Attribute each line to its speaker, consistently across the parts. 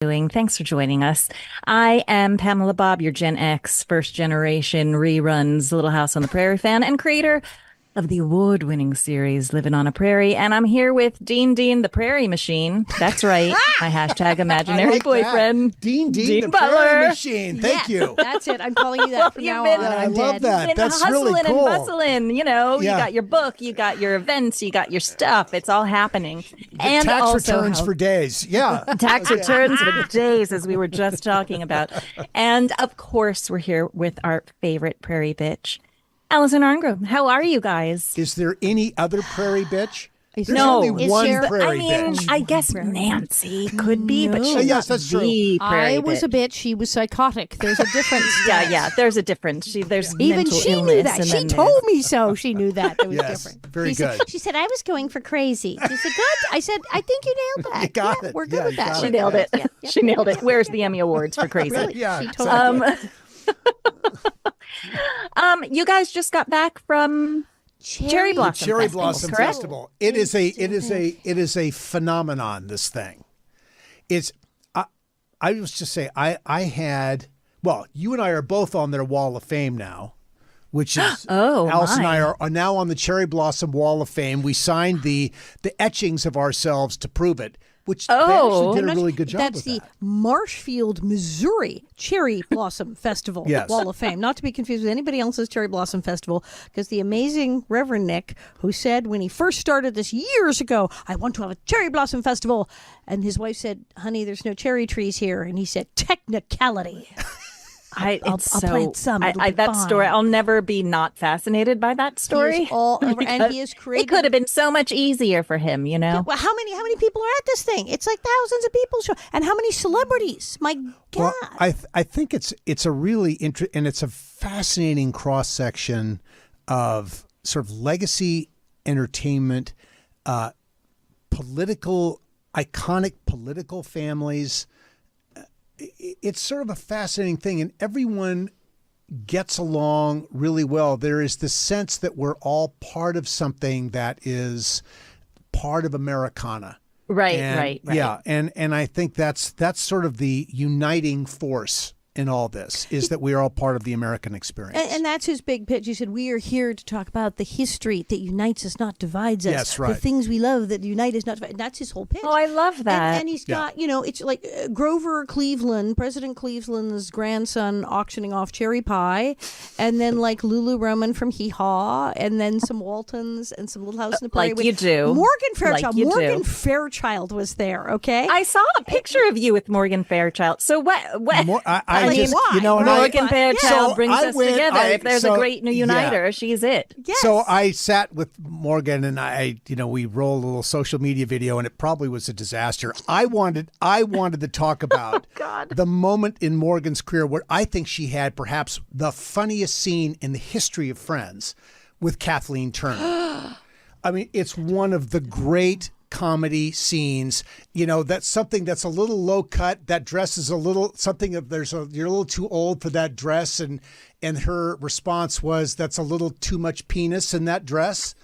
Speaker 1: Doing. Thanks for joining us. I am Pamela Bob, your Gen X first generation reruns Little House on the Prairie fan and creator of the award-winning series Living on a Prairie. And I'm here with Dean the Prairie Machine. That's right. My hashtag imaginary
Speaker 2: like
Speaker 1: boyfriend.
Speaker 2: That. Dean the
Speaker 1: Butler.
Speaker 2: Prairie Machine. Thank you.
Speaker 3: That's it. I'm calling you that from now on.
Speaker 2: I
Speaker 3: I'm
Speaker 2: love
Speaker 3: dead.
Speaker 2: that.
Speaker 1: Been
Speaker 2: That's
Speaker 1: hustling
Speaker 2: really cool.
Speaker 1: and bustling. You know, you got your book, you got your events, you got your stuff. It's all happening. And
Speaker 2: tax
Speaker 1: also
Speaker 2: returns for days. Yeah.
Speaker 1: tax returns for days, as we were just talking about. And of course, we're here with our favorite prairie bitch, Allison Arngrim. How are you guys?
Speaker 2: Is there any other prairie bitch? There's
Speaker 1: No.
Speaker 2: only
Speaker 3: Is
Speaker 2: one
Speaker 3: there?
Speaker 2: prairie
Speaker 1: I mean,
Speaker 2: bitch.
Speaker 1: I guess Nancy could be, but she's
Speaker 2: Yes,
Speaker 1: not
Speaker 2: that's true.
Speaker 1: the prairie
Speaker 3: I was
Speaker 1: bitch.
Speaker 3: a bitch. She was psychotic. There's a difference.
Speaker 1: Yeah, there's a difference. There's
Speaker 3: Even
Speaker 1: mental
Speaker 3: she
Speaker 1: illness,
Speaker 3: knew that.
Speaker 1: and
Speaker 3: She
Speaker 1: then
Speaker 3: told me so. She knew that. It was
Speaker 2: Yes,
Speaker 3: different.
Speaker 2: very
Speaker 3: She
Speaker 2: good.
Speaker 3: Said, she said, I was going for crazy. She said, good. I said, I think you nailed that.
Speaker 2: You got
Speaker 3: Yeah,
Speaker 2: it.
Speaker 3: we're good
Speaker 2: Yeah,
Speaker 3: with
Speaker 2: you
Speaker 3: that.
Speaker 2: got
Speaker 1: She
Speaker 2: it.
Speaker 1: nailed it.
Speaker 3: Yeah.
Speaker 1: She nailed it. Where's the Emmy Awards for crazy?
Speaker 3: Really?
Speaker 2: Yeah,
Speaker 3: She totally
Speaker 1: You guys just got back from Cherry Blossom
Speaker 2: Cherry
Speaker 1: Festival,
Speaker 2: Blossom
Speaker 1: correct?
Speaker 2: Festival. It is a phenomenon, this thing. It's I was just say I had, well, you and I are both on their Wall of Fame now, which is Allison and I are now on the Cherry Blossom Wall of Fame. We signed the etchings of ourselves to prove it, which they actually did a really good job
Speaker 3: That's
Speaker 2: with
Speaker 3: the
Speaker 2: that.
Speaker 3: Marshfield, Missouri Cherry Blossom Festival
Speaker 2: Yes.
Speaker 3: Wall of Fame. Not to be confused with anybody else's Cherry Blossom Festival, because the amazing Reverend Nick, who said when he first started this years ago, I want to have a Cherry Blossom Festival. And his wife said, honey, there's no cherry trees here. And he said, technicality. I'll plant some. It'll be
Speaker 1: that
Speaker 3: fine.
Speaker 1: story, I'll never be not fascinated by that story.
Speaker 3: He is all over, and he has created.
Speaker 1: It could have been so much easier for him, you know?
Speaker 3: Well, how many people are at this thing? It's like thousands of people show, and how many celebrities? My God!
Speaker 2: Well, I think it's a really and it's a fascinating cross section of sort of legacy entertainment, iconic political families. It's sort of a fascinating thing, and everyone gets along really well. There is this sense that we're all part of something that is part of Americana.
Speaker 1: Right,
Speaker 2: And,
Speaker 1: right.
Speaker 2: Yeah, and I think that's sort of the uniting force in all this, is that we are all part of the American experience.
Speaker 3: And that's his big pitch. He said, we are here to talk about the history that unites us, not divides us.
Speaker 2: Yes, right.
Speaker 3: The things we love that unite us, not divide. And that's his whole pitch.
Speaker 1: Oh, I love that.
Speaker 3: And he's got, it's like Grover Cleveland, President Cleveland's grandson auctioning off cherry pie, and then like Lulu Roman from Hee Haw, and then some Waltons and some Little House in the Prairie.
Speaker 1: Like you do.
Speaker 3: Morgan Fairchild.
Speaker 1: Like you
Speaker 3: Morgan
Speaker 1: do.
Speaker 3: Fairchild was there, okay?
Speaker 1: I saw a picture of you with Morgan Fairchild. So what?
Speaker 2: I
Speaker 3: mean,
Speaker 2: just,
Speaker 3: why?
Speaker 2: you know, and
Speaker 1: Morgan Fairchild
Speaker 2: So
Speaker 1: brings
Speaker 2: I
Speaker 1: us
Speaker 2: went-
Speaker 1: together. If there's a great new
Speaker 2: yeah.
Speaker 1: uniter, she's it.
Speaker 3: Yes.
Speaker 2: So I sat with Morgan and we rolled a little social media video, and it probably was a disaster. I wanted to talk about the moment in Morgan's career where I think she had perhaps the funniest scene in the history of Friends with Kathleen Turner. I mean, it's one of the great comedy scenes. That's something that's a little low cut. That dress is a little something of you're a little too old for that dress, and her response was, that's a little too much penis in that dress.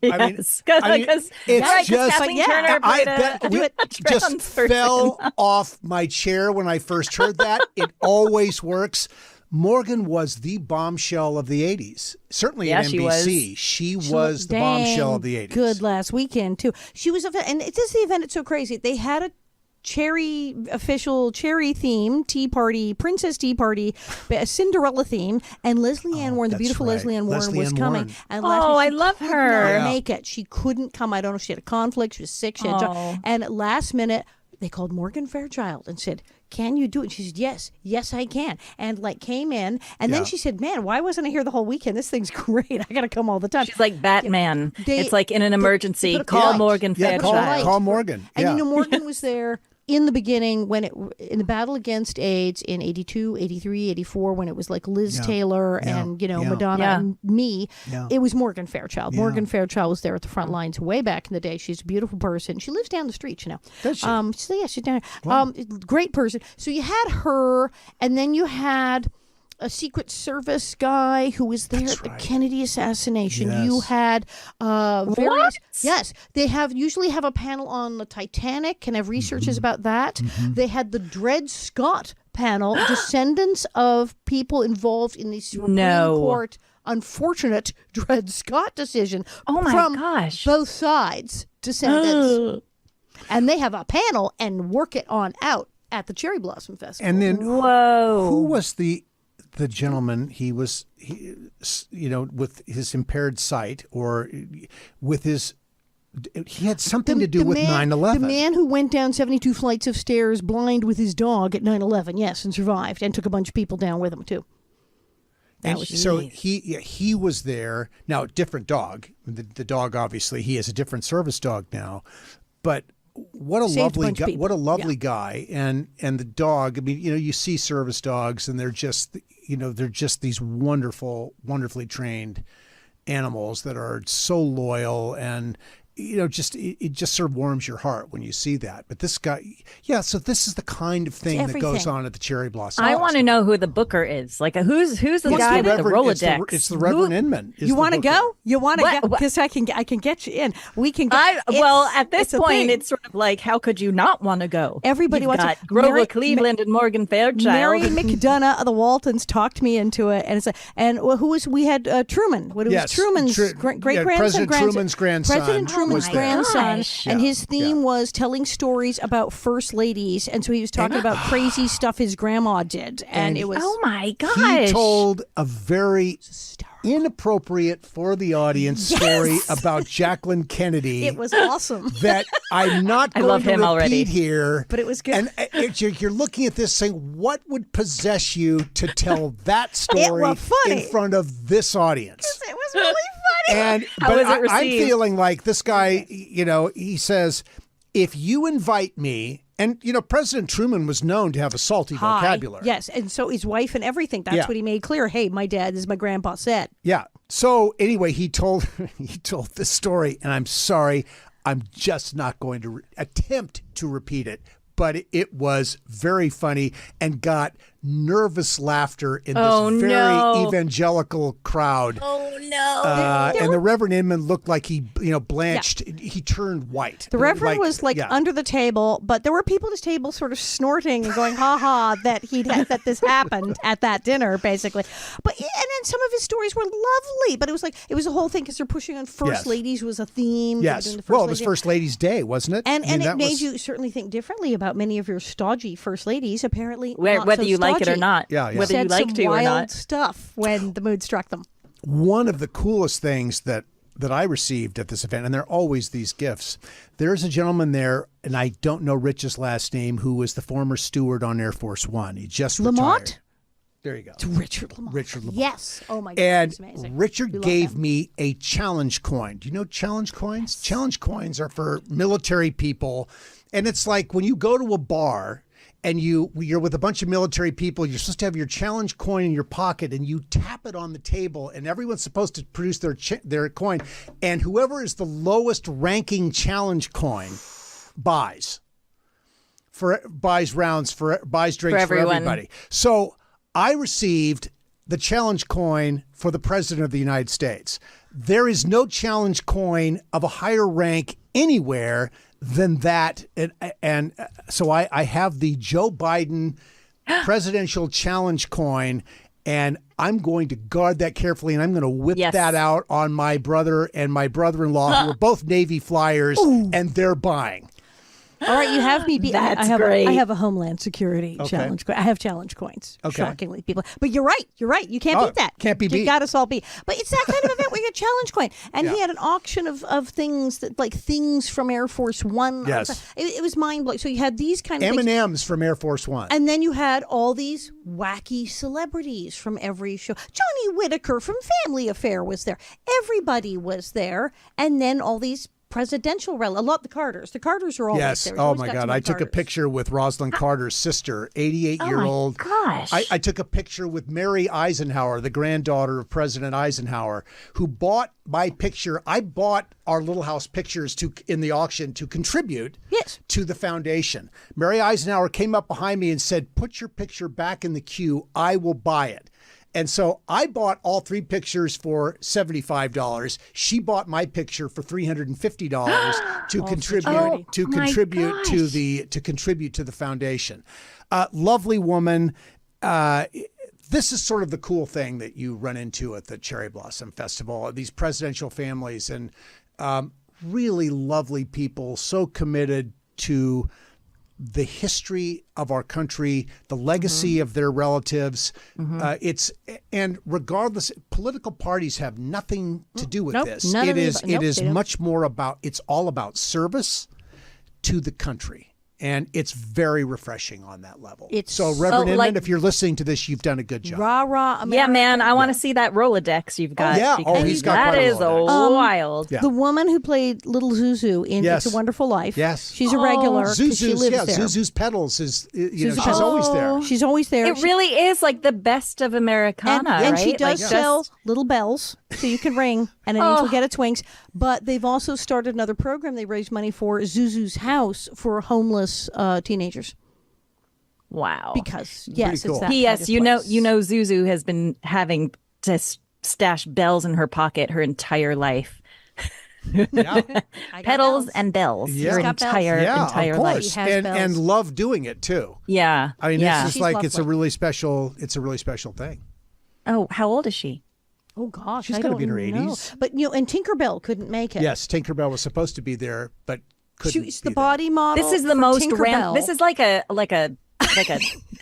Speaker 1: Yes,
Speaker 2: it's just
Speaker 1: Kathleen Turner
Speaker 2: I
Speaker 1: played a
Speaker 2: bet we just
Speaker 1: trans person.
Speaker 2: fell off my chair when I first heard that. It always works. Morgan was the bombshell of the 80s. Certainly
Speaker 1: Yeah,
Speaker 2: at
Speaker 1: she
Speaker 2: NBC.
Speaker 1: was.
Speaker 2: She was the bombshell of the 80s.
Speaker 3: Good last weekend too. She was, and it is the event. It's so crazy. They had a official cherry theme, tea party, princess tea party, a Cinderella theme, and Leslie Ann Warren, the
Speaker 2: that's
Speaker 3: beautiful
Speaker 2: right.
Speaker 3: Leslie Ann Warren,
Speaker 2: Leslie
Speaker 3: was
Speaker 2: Ann
Speaker 3: coming.
Speaker 2: Warren.
Speaker 3: And
Speaker 1: Oh,
Speaker 3: last week
Speaker 1: I
Speaker 3: she
Speaker 1: love
Speaker 3: could
Speaker 1: her.
Speaker 3: not make it. She couldn't come. I don't know. She had a conflict. She was sick. She had
Speaker 1: Oh.
Speaker 3: and last minute they called Morgan Fairchild and said, can you do it? And she said, yes, I can. And came in. And then she said, man, why wasn't I here the whole weekend? This thing's great. I got to come all the time.
Speaker 1: She's like Batman.
Speaker 3: They-
Speaker 1: it's like in an emergency,
Speaker 3: put a
Speaker 1: call
Speaker 3: light.
Speaker 1: Morgan
Speaker 2: Yeah,
Speaker 1: Fairchild.
Speaker 2: call Morgan.
Speaker 3: And
Speaker 2: Yeah.
Speaker 3: Morgan was there in the beginning when in the battle against AIDS in 82, 83, 84, when it was like Liz Taylor and, Madonna and me, it was Morgan Fairchild. Morgan Fairchild was there at the front lines way back in the day. She's a beautiful person. She lives down the street,
Speaker 2: Does she?
Speaker 3: So yeah, she's down there. Great person. So you had her, and then you had a Secret Service guy who was there
Speaker 2: That's
Speaker 3: at the
Speaker 2: right.
Speaker 3: Kennedy assassination.
Speaker 2: Yes.
Speaker 3: You had various.
Speaker 1: What?
Speaker 3: Yes, they usually have a panel on the Titanic and have researches about that. They had the Dred Scott panel, descendants of people involved in the Supreme
Speaker 1: No.
Speaker 3: Court unfortunate Dred Scott decision.
Speaker 1: Oh my
Speaker 3: from
Speaker 1: gosh.
Speaker 3: both sides, descendants, and they have a panel and work it on out at the Cherry Blossom Festival.
Speaker 2: And then
Speaker 1: Whoa.
Speaker 2: who was the gentleman? He, with his impaired sight, or with his, he had something to do with 9/11.
Speaker 3: The man who went down 72 flights of stairs blind with his dog at 9/11, yes, and survived, and took a bunch of people down with him too.
Speaker 2: And
Speaker 3: was
Speaker 2: so
Speaker 3: amazing.
Speaker 2: he was there. Now, different dog. The dog, obviously, he is a different service dog now. But what a
Speaker 3: Saved a
Speaker 2: lovely
Speaker 3: bunch of
Speaker 2: guy!
Speaker 3: people.
Speaker 2: What a lovely guy! And the dog. I mean, you see service dogs, and they're just these wonderfully trained animals that are so loyal, and it just sort of warms your heart when you see that. But this guy, yeah. So this is the kind of thing that goes
Speaker 3: everything.
Speaker 2: on at the Cherry Blossom.
Speaker 1: I want to know who the booker is. Like, who's the guy with the Rolodex?
Speaker 2: It's the Reverend Inman.
Speaker 3: You want to go? You want to
Speaker 1: What-
Speaker 3: go?
Speaker 1: what-
Speaker 3: Because I can get you in. We can go.
Speaker 1: Well, at this
Speaker 3: it's a
Speaker 1: point,
Speaker 3: thing.
Speaker 1: it's sort of like, how could you not want to go?
Speaker 3: Everybody
Speaker 1: You've
Speaker 3: wants to-
Speaker 1: got Grover
Speaker 3: Mary-
Speaker 1: Cleveland and Morgan Fairchild.
Speaker 3: Mary McDonough of the Waltons talked me into it, and we had Truman. What was
Speaker 2: Yes,
Speaker 3: Truman's great grandson?
Speaker 2: President Truman's grandson.
Speaker 3: President Truman's
Speaker 2: was there.
Speaker 3: grandson,
Speaker 1: Gosh.
Speaker 3: and
Speaker 2: Yeah,
Speaker 3: his theme was telling stories about first ladies, and so he was talking about crazy stuff his grandma did, and it was
Speaker 1: Oh my
Speaker 2: He
Speaker 1: gosh.
Speaker 2: told a very inappropriate for the audience story about Jacqueline Kennedy.
Speaker 3: it was awesome.
Speaker 2: that I'm not going
Speaker 1: love
Speaker 2: to
Speaker 1: him
Speaker 2: repeat
Speaker 1: already.
Speaker 2: here.
Speaker 3: But it was good.
Speaker 2: And you're looking at this saying, what would possess you to tell that story
Speaker 3: was funny.
Speaker 2: in front of this audience?
Speaker 3: It was really funny.
Speaker 2: And
Speaker 1: How
Speaker 2: but
Speaker 1: was it
Speaker 2: I'm
Speaker 1: received?
Speaker 2: feeling like this guy, he says, if you invite me, and President Truman was known to have a salty vocabulary.
Speaker 3: Yes, and so his wife and everything. That's
Speaker 2: Yeah.
Speaker 3: what he made clear. Hey, my dad, as my grandpa said.
Speaker 2: Yeah. So anyway, he told this story, and I'm sorry, I'm just not going to attempt to repeat it. But it was very funny and got nervous laughter in this
Speaker 1: Oh,
Speaker 2: very
Speaker 1: no.
Speaker 2: evangelical crowd.
Speaker 1: Oh no.
Speaker 2: And the Reverend Inman looked like he, blanched. He turned white.
Speaker 3: The Reverend was like
Speaker 2: yeah.
Speaker 3: under the table, but there were people at his table sort of snorting and going, "Ha ha!" that that this happened at that dinner, basically. But and then some of his stories were lovely, but it was a whole thing because they're pushing on first
Speaker 2: Yes.
Speaker 3: ladies was a theme. They were
Speaker 2: Yes.
Speaker 3: doing the First
Speaker 2: Well, it was
Speaker 3: Lady.
Speaker 2: First Ladies' Day, wasn't it?
Speaker 3: And
Speaker 2: I mean,
Speaker 3: it
Speaker 2: that
Speaker 3: made
Speaker 2: was-
Speaker 3: you certainly think differently about many of your stodgy first ladies. Apparently, not
Speaker 1: Whether
Speaker 3: so
Speaker 1: you like it or
Speaker 3: stodgy.
Speaker 1: not.
Speaker 2: Yeah, yeah.
Speaker 1: Whether you
Speaker 3: Said
Speaker 1: like
Speaker 3: some
Speaker 1: to or
Speaker 3: wild
Speaker 1: not.
Speaker 3: stuff when the mood struck them.
Speaker 2: One of the coolest things that I received at this event, and there are always these gifts. There's a gentleman there, and I don't know Rich's last name, who was the former steward on Air Force One. He just
Speaker 3: Lamont?
Speaker 2: retired. There you go.
Speaker 3: It's Richard Lamont.
Speaker 2: Richard Lamont.
Speaker 3: Yes. Oh my God.
Speaker 2: And
Speaker 3: it's amazing.
Speaker 2: Richard
Speaker 3: We love
Speaker 2: gave
Speaker 3: him.
Speaker 2: me a challenge coin. Do you know challenge coins? Challenge coins are for military people. And it's like when you go to a bar and you're with a bunch of military people, you're supposed to have your challenge coin in your pocket and you tap it on the table and everyone's supposed to produce their coin. And whoever is the lowest ranking challenge coin buys drinks for
Speaker 1: everyone.
Speaker 2: everybody. So I received the challenge coin for the President of the United States. There is no challenge coin of a higher rank anywhere than that. And so I have the Joe Biden presidential challenge coin, and I'm going to guard that carefully, and I'm going to whip
Speaker 1: Yes.
Speaker 2: that out on my brother and my brother-in-law, who are both Navy flyers, and they're buying.
Speaker 3: All right, you have me beat.
Speaker 1: That's
Speaker 3: I have
Speaker 1: great.
Speaker 3: I have a Homeland Security challenge. I have challenge coins.
Speaker 2: Okay.
Speaker 3: Shockingly, people. But you're right. You're right. You can't
Speaker 2: Oh,
Speaker 3: beat that.
Speaker 2: can't be
Speaker 3: You
Speaker 2: beat.
Speaker 3: got us all beat. But it's that kind of event where you get challenge coin. And
Speaker 2: Yeah.
Speaker 3: he had an auction of things that like things from Air Force One.
Speaker 2: Yes.
Speaker 3: It was mind blowing. So you had these kind of things.
Speaker 2: M&M's from Air Force One.
Speaker 3: And then you had all these wacky celebrities from every show. Johnny Whitaker from Family Affair was there. Everybody was there. And then all these presidential rally. A lot the Carters. The Carters are always
Speaker 2: Yes.
Speaker 3: there. We've
Speaker 2: Oh
Speaker 3: always
Speaker 2: my
Speaker 3: got
Speaker 2: God.
Speaker 3: some
Speaker 2: I took a
Speaker 3: Carters.
Speaker 2: picture with Rosalind Carter's sister, 88-year-old.
Speaker 1: Oh my gosh.
Speaker 2: I took a picture with Mary Eisenhower, the granddaughter of President Eisenhower, who bought my picture. I bought our Little House pictures in the auction to contribute
Speaker 3: Yes.
Speaker 2: to the foundation. Mary Eisenhower came up behind me and said, "Put your picture back in the queue. I will buy it." And so I bought all 3 pictures for $75. She bought my picture for $350 to contribute
Speaker 1: Oh,
Speaker 2: to
Speaker 1: my
Speaker 2: contribute to
Speaker 1: gosh.
Speaker 2: the foundation. Lovely woman. This is sort of the cool thing that you run into at the Cherry Blossom Festival. These presidential families and really lovely people, so committed to the history of our country, the legacy of their relatives. And regardless, political parties have nothing to do with
Speaker 3: Nope,
Speaker 2: this.
Speaker 3: none of
Speaker 2: It
Speaker 3: the-
Speaker 2: is
Speaker 3: nope,
Speaker 2: it is
Speaker 3: they don't.
Speaker 2: much more about, it's all about service to the country. And it's very refreshing on that level. So Reverend Inman,
Speaker 1: like-
Speaker 2: if you're listening to this, you've done a good job.
Speaker 3: Rah rah. America.
Speaker 1: Yeah, man, I want to see that Rolodex you've got.
Speaker 2: yeah. Oh,
Speaker 1: because
Speaker 2: he's got
Speaker 1: that
Speaker 2: quite a
Speaker 1: is
Speaker 2: Rolodex.
Speaker 1: wild.
Speaker 2: Yeah.
Speaker 3: The woman who played Little Zuzu in
Speaker 2: Yes.
Speaker 3: It's a Wonderful Life.
Speaker 2: Yes.
Speaker 3: She's a regular 'cause she
Speaker 2: Zuzu's,
Speaker 3: lives there.
Speaker 2: Zuzu's Petals is, she's
Speaker 3: Petals.
Speaker 2: always there.
Speaker 3: She's always there.
Speaker 1: It really is like the best of Americana,
Speaker 3: and
Speaker 1: right?
Speaker 3: she does
Speaker 1: Like,
Speaker 3: sell little bells so you can ring and an angel get its wings. But they've also started another program. They raise money for Zuzu's House for homeless teenagers.
Speaker 1: Wow.
Speaker 3: Because yes,
Speaker 2: cool.
Speaker 3: it's that
Speaker 1: P.S.
Speaker 3: kind of
Speaker 1: You know,
Speaker 3: place.
Speaker 1: Zuzu has been having to stash bells in her pocket her entire life.
Speaker 2: Yeah.
Speaker 3: I got
Speaker 1: Petals
Speaker 3: bells.
Speaker 1: and bells.
Speaker 2: Yeah.
Speaker 1: Her
Speaker 2: She's
Speaker 3: got bells.
Speaker 1: entire
Speaker 2: Yeah,
Speaker 1: entire
Speaker 2: of
Speaker 1: life.
Speaker 2: course.
Speaker 3: She has
Speaker 2: And
Speaker 3: bells.
Speaker 2: love doing it too.
Speaker 1: Yeah.
Speaker 2: I mean,
Speaker 1: yeah.
Speaker 2: it's just
Speaker 3: She's
Speaker 2: like it's a
Speaker 3: lovely.
Speaker 2: really special thing.
Speaker 1: Oh, how old is she?
Speaker 3: Oh gosh,
Speaker 2: She's
Speaker 3: I
Speaker 2: gotta
Speaker 3: don't
Speaker 2: be in her
Speaker 3: know.
Speaker 2: 80s.
Speaker 3: But and Tinkerbell couldn't make it.
Speaker 2: Yes, Tinkerbell was supposed to be there, but couldn't
Speaker 3: She's
Speaker 2: be
Speaker 3: the
Speaker 2: there.
Speaker 3: body model.
Speaker 1: This is the
Speaker 3: for
Speaker 1: most
Speaker 3: Tinkerbell.
Speaker 1: This is like a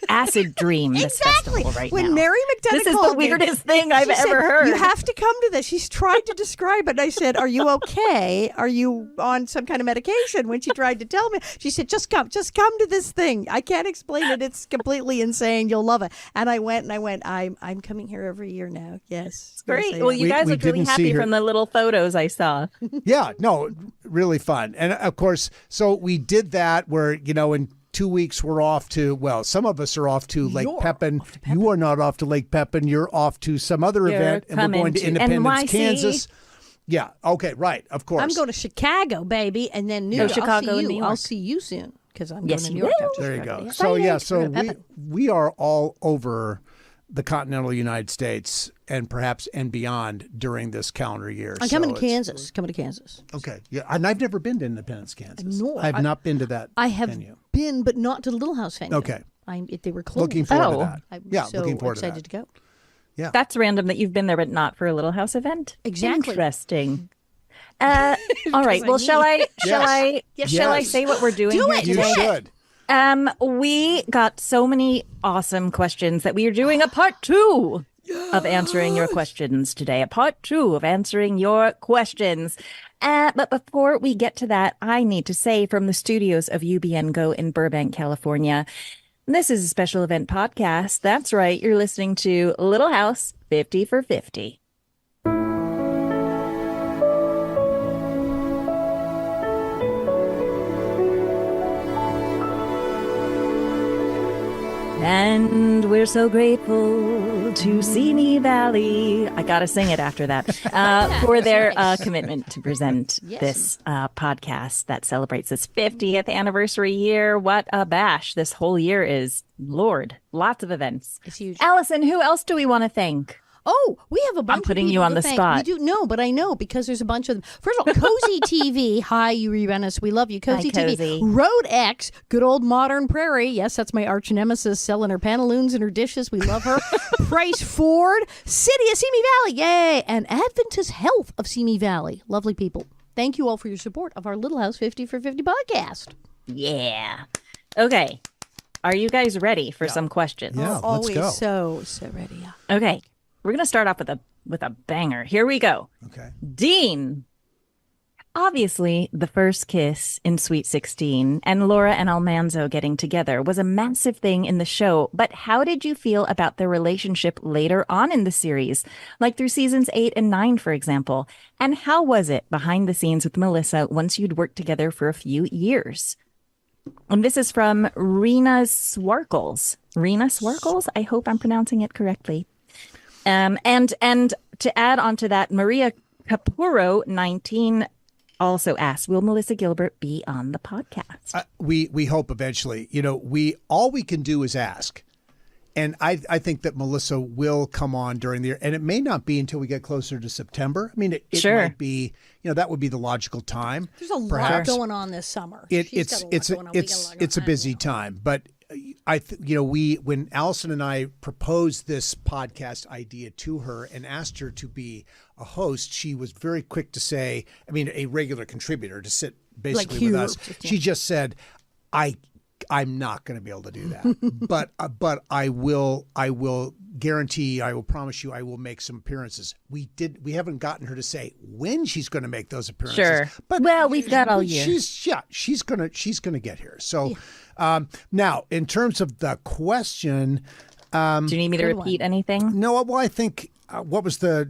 Speaker 1: acid dream. This
Speaker 3: Exactly.
Speaker 1: festival right
Speaker 3: when
Speaker 1: now.
Speaker 3: Mary McDonough
Speaker 1: This is the
Speaker 3: called me,
Speaker 1: weirdest thing I've
Speaker 3: she said,
Speaker 1: ever heard.
Speaker 3: You have to come to this. She's tried to describe it. And I said, "Are you okay? Are you on some kind of medication?" When she tried to tell me, she said, Just come to this thing. I can't explain it. It's completely insane. You'll love it." And I went. I'm coming here every year now. Yes,
Speaker 1: Great.
Speaker 3: Yes, I
Speaker 1: Well,
Speaker 3: am.
Speaker 1: you guys
Speaker 2: we
Speaker 1: look really
Speaker 2: didn't see
Speaker 1: happy
Speaker 2: her-
Speaker 1: from the little photos I saw.
Speaker 2: Yeah, no, really fun. And of course, so we did that where, in 2 weeks we're off to, well, some of us are off to Lake
Speaker 3: You're
Speaker 2: Pepin.
Speaker 3: off to Pepin.
Speaker 2: You are not off to Lake Pepin. You're off to some other
Speaker 1: You're
Speaker 2: event, and we're
Speaker 1: coming
Speaker 2: going to
Speaker 1: to
Speaker 2: Independence,
Speaker 1: NYC.
Speaker 2: Kansas. Yeah. Okay. Right. Of course.
Speaker 3: I'm going to Chicago, baby, and then New York.
Speaker 1: Chicago
Speaker 3: I'll see
Speaker 1: and
Speaker 3: you.
Speaker 1: New
Speaker 3: I'll
Speaker 1: York.
Speaker 3: see you soon because I'm
Speaker 1: Yes,
Speaker 3: going to New
Speaker 1: you
Speaker 3: York.
Speaker 1: will.
Speaker 3: after
Speaker 2: There you
Speaker 3: Chicago.
Speaker 2: go.
Speaker 3: Yes,
Speaker 2: So
Speaker 3: I
Speaker 2: yeah,
Speaker 3: am.
Speaker 2: so
Speaker 3: We're gonna Pepin.
Speaker 2: we are all over the continental United States and perhaps and beyond during this calendar year.
Speaker 3: I'm
Speaker 2: So
Speaker 3: coming to
Speaker 2: it's-
Speaker 3: Kansas. Coming to Kansas.
Speaker 2: Okay. Yeah, and I've never been to Independence, Kansas.
Speaker 3: No,
Speaker 2: I've not been to that
Speaker 3: I have
Speaker 2: venue.
Speaker 3: been, but not to the Little House venue.
Speaker 2: Okay.
Speaker 3: They were closed.
Speaker 2: Looking forward
Speaker 1: Oh.
Speaker 2: to that.
Speaker 3: I'm
Speaker 2: Yeah,
Speaker 3: so
Speaker 2: looking forward to
Speaker 3: excited
Speaker 2: that.
Speaker 3: to go.
Speaker 1: That's random that you've been there, but not for a Little House event.
Speaker 3: Exactly.
Speaker 1: Interesting. All right. Well, shall I
Speaker 2: Yes.
Speaker 1: say what we're doing
Speaker 3: Do
Speaker 1: here
Speaker 3: it.
Speaker 2: You
Speaker 1: today?
Speaker 2: should.
Speaker 1: We got so many awesome questions that we are doing a part 2 of answering your questions today. A part 2 of answering your questions. But before we get to that, I need to say from the studios of UBN Go in Burbank, California, this is a special event podcast. That's right. You're listening to Little House 50 for 50. And we're so grateful to Simi Valley. I got to sing it after that for their commitment to present this podcast that celebrates its 50th anniversary year. What a bash this whole year is. Lord, lots of events.
Speaker 3: It's huge.
Speaker 1: Allison, who else do we want to thank?
Speaker 3: Oh, we have a bunch.
Speaker 1: putting
Speaker 3: of
Speaker 1: you
Speaker 3: people
Speaker 1: on
Speaker 3: to
Speaker 1: the
Speaker 3: thank.
Speaker 1: spot.
Speaker 3: We do know, but I know because there's a bunch of them. First of all, Cozy TV. Hi, you rerun us. We love you, Cozy
Speaker 1: Hi,
Speaker 3: TV.
Speaker 1: Cozy.
Speaker 3: Road X, good old Modern Prairie. Yes, that's my arch nemesis selling her pantaloons and her dishes. We love her. Price Ford, City of Simi Valley, yay! And Adventist Health of Simi Valley. Lovely people. Thank you all for your support of our Little House 50 for 50 podcast.
Speaker 1: Yeah. Okay. Are you guys ready for some questions?
Speaker 2: Yeah, let's
Speaker 3: Always
Speaker 2: go.
Speaker 3: so ready. Yeah.
Speaker 1: Okay. We're going to start off with a banger. Here we go.
Speaker 2: Okay.
Speaker 1: Dean, Obviously, the first kiss in Sweet 16 and Laura and Almanzo getting together was a massive thing in the show, but how did you feel about their relationship later on in the series, like through seasons 8 and 9, for example? And how was it behind the scenes with Melissa once you'd worked together for a few years? And this is from Rena Swarkles. Rena Swarkles? I hope I'm pronouncing it correctly. And to add on to that, Maria Capuro, 19, also asked, will Melissa Gilbert be on the podcast?
Speaker 2: We hope eventually. All we can do is ask. And I think that Melissa will come on during the year. And it may not be until we get closer to September. I mean, it
Speaker 1: Sure.
Speaker 2: might be, that would be the logical time.
Speaker 3: There's a
Speaker 2: perhaps.
Speaker 3: lot going on this summer.
Speaker 2: It's a busy time. But when Allison and I proposed this podcast idea to her and asked her to be a host, she was very quick to say, a regular contributor to sit basically with us. She just said, I'm not going to be able to do that, but I will guarantee, I will promise you, I will make some appearances. We haven't gotten her to say when she's going to make those appearances.
Speaker 1: Sure.
Speaker 2: But
Speaker 1: we've got all year.
Speaker 2: She's going to get here. So now in terms of the question,
Speaker 1: do you need me to repeat anything?
Speaker 2: No, well, I think what was
Speaker 1: how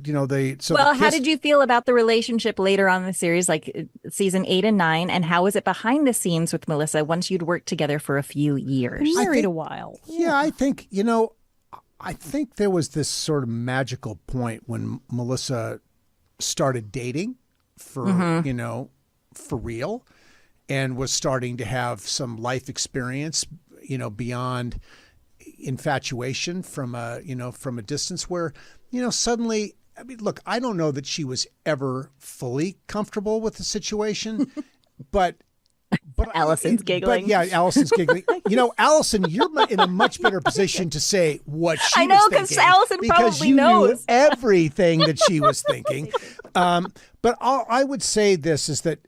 Speaker 1: did you feel about the relationship later on in the series, like season 8 and 9, and how was it behind the scenes with Melissa once you'd worked together for a few years?
Speaker 3: Married a while.
Speaker 2: Yeah, I think there was this sort of magical point when Melissa started dating for real, and was starting to have some life experience, beyond infatuation from a distance, where suddenly, look, I don't know that she was ever fully comfortable with the situation, but
Speaker 1: Allison's giggling.
Speaker 2: But yeah, Allison's giggling. Allison, you're in a much better position to say what she
Speaker 1: I know,
Speaker 2: was
Speaker 1: because
Speaker 2: thinking.
Speaker 1: Allison probably
Speaker 2: you
Speaker 1: knows
Speaker 2: knew everything that she was thinking. But I would say this is that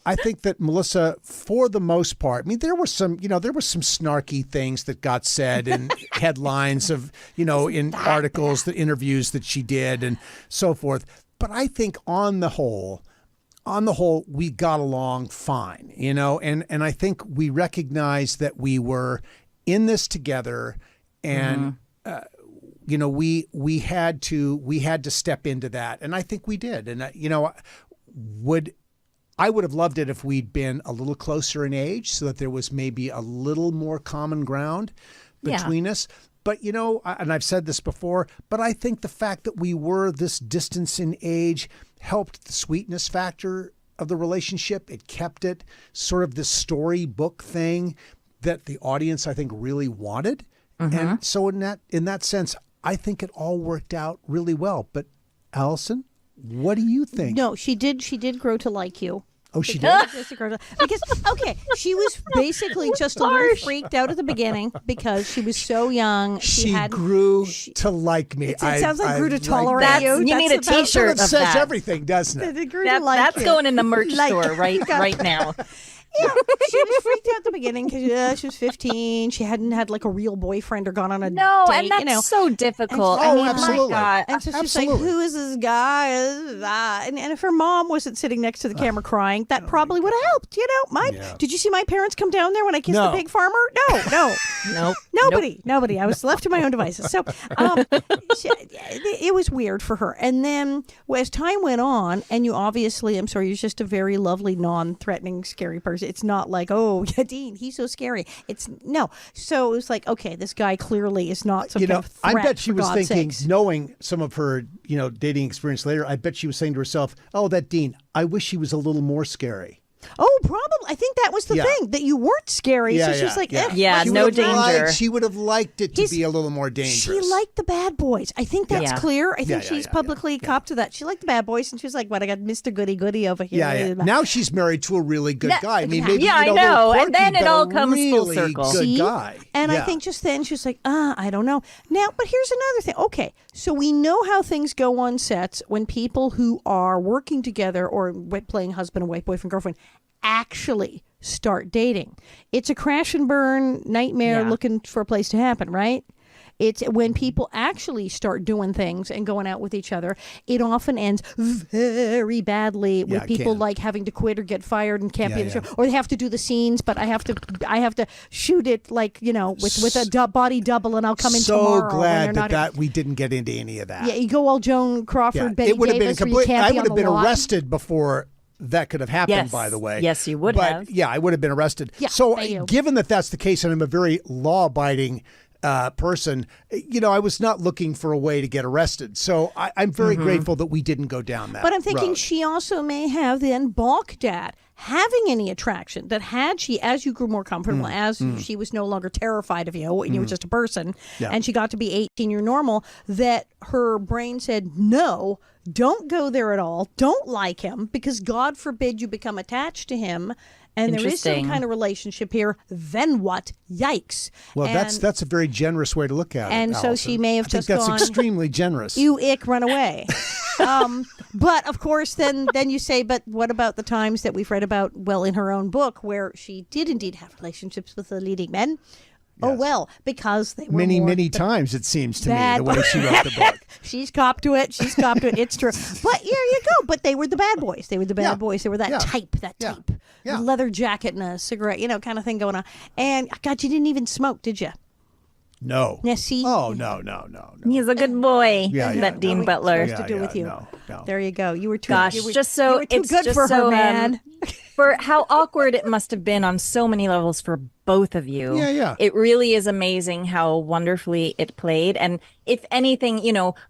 Speaker 2: I think that Melissa, for the most part, there were some snarky things that got said in headlines of, in articles, the interviews that she did and so forth. But I think on the whole, we got along fine, and I think we recognized that we were in this together, and we had to step into that, and I think we did. And I would have loved it if we'd been a little closer in age, so that there was maybe a little more common ground between us. But, and I've said this before, but I think the fact that we were this distance in age helped the sweetness factor of the relationship. It kept it sort of this storybook thing that the audience, I think, really wanted. And so in that sense, I think it all worked out really well. But Allison, what do you think?
Speaker 3: No, she did grow to like you.
Speaker 2: Oh, she did?
Speaker 3: Because, she was basically just a little freaked out at the beginning because she was so young.
Speaker 2: She grew to like me.
Speaker 3: It sounds like grew to tolerate you.
Speaker 1: You need a T-shirt of
Speaker 2: that.
Speaker 1: That
Speaker 2: says everything, doesn't it?
Speaker 3: It grew to like
Speaker 1: that's
Speaker 3: you.
Speaker 1: going in the merch store right now.
Speaker 3: Yeah, she was freaked out at the beginning because she was 15. She hadn't had like a real boyfriend or gone on a date.
Speaker 1: And that's so difficult.
Speaker 2: Absolutely.
Speaker 1: My God.
Speaker 3: And so she's like, who is this guy? And if her mom wasn't sitting next to the camera crying, that probably would have helped. Did you see my parents come down there when I kissed the pig farmer? No.
Speaker 1: Nope.
Speaker 3: Nobody. I was left to my own devices. So it was weird for her. And then as time went on, and you obviously, I'm sorry, you're just a very lovely, non-threatening, scary person. It's not like, oh, yeah, Dean, he's so scary. No. So it was like, okay, this guy clearly is not some kind of threat.
Speaker 2: I bet she was
Speaker 3: God's
Speaker 2: thinking,
Speaker 3: sakes.
Speaker 2: knowing some of her, dating experience later, I bet she was saying to herself, oh, that Dean, I wish he was a little more scary.
Speaker 3: Oh, probably. I think that was the thing, that you weren't scary. So she's like,
Speaker 1: no danger.
Speaker 2: She would have liked it to be a little more dangerous.
Speaker 3: She liked the bad boys. I think that's clear. I think she's publicly copped to that. She liked the bad boys, and she was like, "What? I got Mr. Goody Goody over here."
Speaker 2: Yeah. Now she's married to a really good guy. I mean, maybe
Speaker 1: I know. And then it all comes full circle.
Speaker 2: Good guy.
Speaker 3: And I think just then she was like, I don't know. Now, but here's another thing. Okay, so we know how things go on sets when people who are working together or playing husband and wife, boyfriend, girlfriend, actually start dating. It's a crash and burn nightmare looking for a place to happen, right? It's when people actually start doing things and going out with each other, it often ends very badly with
Speaker 2: it
Speaker 3: people
Speaker 2: can.
Speaker 3: like having to quit or get fired and can't be in the
Speaker 2: Yeah.
Speaker 3: show, or they have to do the scenes, but I have to shoot it like, with a body double, and I'll come in
Speaker 2: so
Speaker 3: tomorrow. when
Speaker 2: glad
Speaker 3: they're not
Speaker 2: that we didn't get into any of that.
Speaker 3: Yeah, you go all Joan Crawford, Betty
Speaker 2: it would have been
Speaker 3: Davis, where you
Speaker 2: complete.
Speaker 3: can't
Speaker 2: I
Speaker 3: be
Speaker 2: would
Speaker 3: on
Speaker 2: have
Speaker 3: the
Speaker 2: been
Speaker 3: lot.
Speaker 2: arrested before that could have happened.
Speaker 1: Yes.
Speaker 2: By the way,
Speaker 1: Yes, you would
Speaker 2: but,
Speaker 1: have.
Speaker 2: Yeah, I would have been arrested.
Speaker 3: Yeah,
Speaker 2: so,
Speaker 3: thank you.
Speaker 2: given that that's the case, and I'm a very law-abiding person, I was not looking for a way to get arrested. So I'm very grateful that we didn't go down that.
Speaker 3: But I'm thinking
Speaker 2: road.
Speaker 3: she also may have then balked at having any attraction, that had she, as you grew more comfortable, as she was no longer terrified of you and you were just a person,
Speaker 2: Yeah.
Speaker 3: and she got to be 18, you're normal, that her brain said, no, don't go there at all. Don't like him, because God forbid you become attached to him. And there is some
Speaker 1: Interesting.
Speaker 3: kind of relationship here. Then what? Yikes.
Speaker 2: Well,
Speaker 3: And
Speaker 2: that's a very generous way to look at it.
Speaker 3: And so
Speaker 2: Allison.
Speaker 3: she may have
Speaker 2: I think
Speaker 3: just
Speaker 2: that's
Speaker 3: gone,
Speaker 2: extremely generous.
Speaker 3: you ick, run away. But of course, then you say, but what about the times that we've read about, well, in her own book, where she did indeed have relationships with the leading men? Oh,
Speaker 2: Yes.
Speaker 3: well, because they were
Speaker 2: many,
Speaker 3: more
Speaker 2: many times, it seems to me,
Speaker 3: bad
Speaker 2: the way she wrote the book.
Speaker 3: She's copped to it. She's copped to it. It's true. But here you go. But they were the bad boys. They were the bad
Speaker 2: Yeah.
Speaker 3: boys. They were that
Speaker 2: Yeah.
Speaker 3: type,
Speaker 2: Yeah. Yeah.
Speaker 3: leather jacket and a cigarette, kind of thing going on. And God, you didn't even smoke, did you?
Speaker 2: No.
Speaker 3: Yeah, see?
Speaker 2: Oh, no.
Speaker 1: He's a good boy.
Speaker 2: Yeah, yeah,
Speaker 1: that
Speaker 2: no.
Speaker 1: Dean
Speaker 3: What
Speaker 1: Butler.
Speaker 3: was supposed to do with you?
Speaker 2: No.
Speaker 3: There you go. You were too.
Speaker 1: Gosh,
Speaker 3: you were,
Speaker 1: just so
Speaker 3: you were too
Speaker 1: it's
Speaker 3: good
Speaker 1: just
Speaker 3: for her,
Speaker 1: so,
Speaker 3: man.
Speaker 1: For how awkward it must have been on so many levels for both of you.
Speaker 2: Yeah.
Speaker 1: It really is amazing how wonderfully it played. And if anything,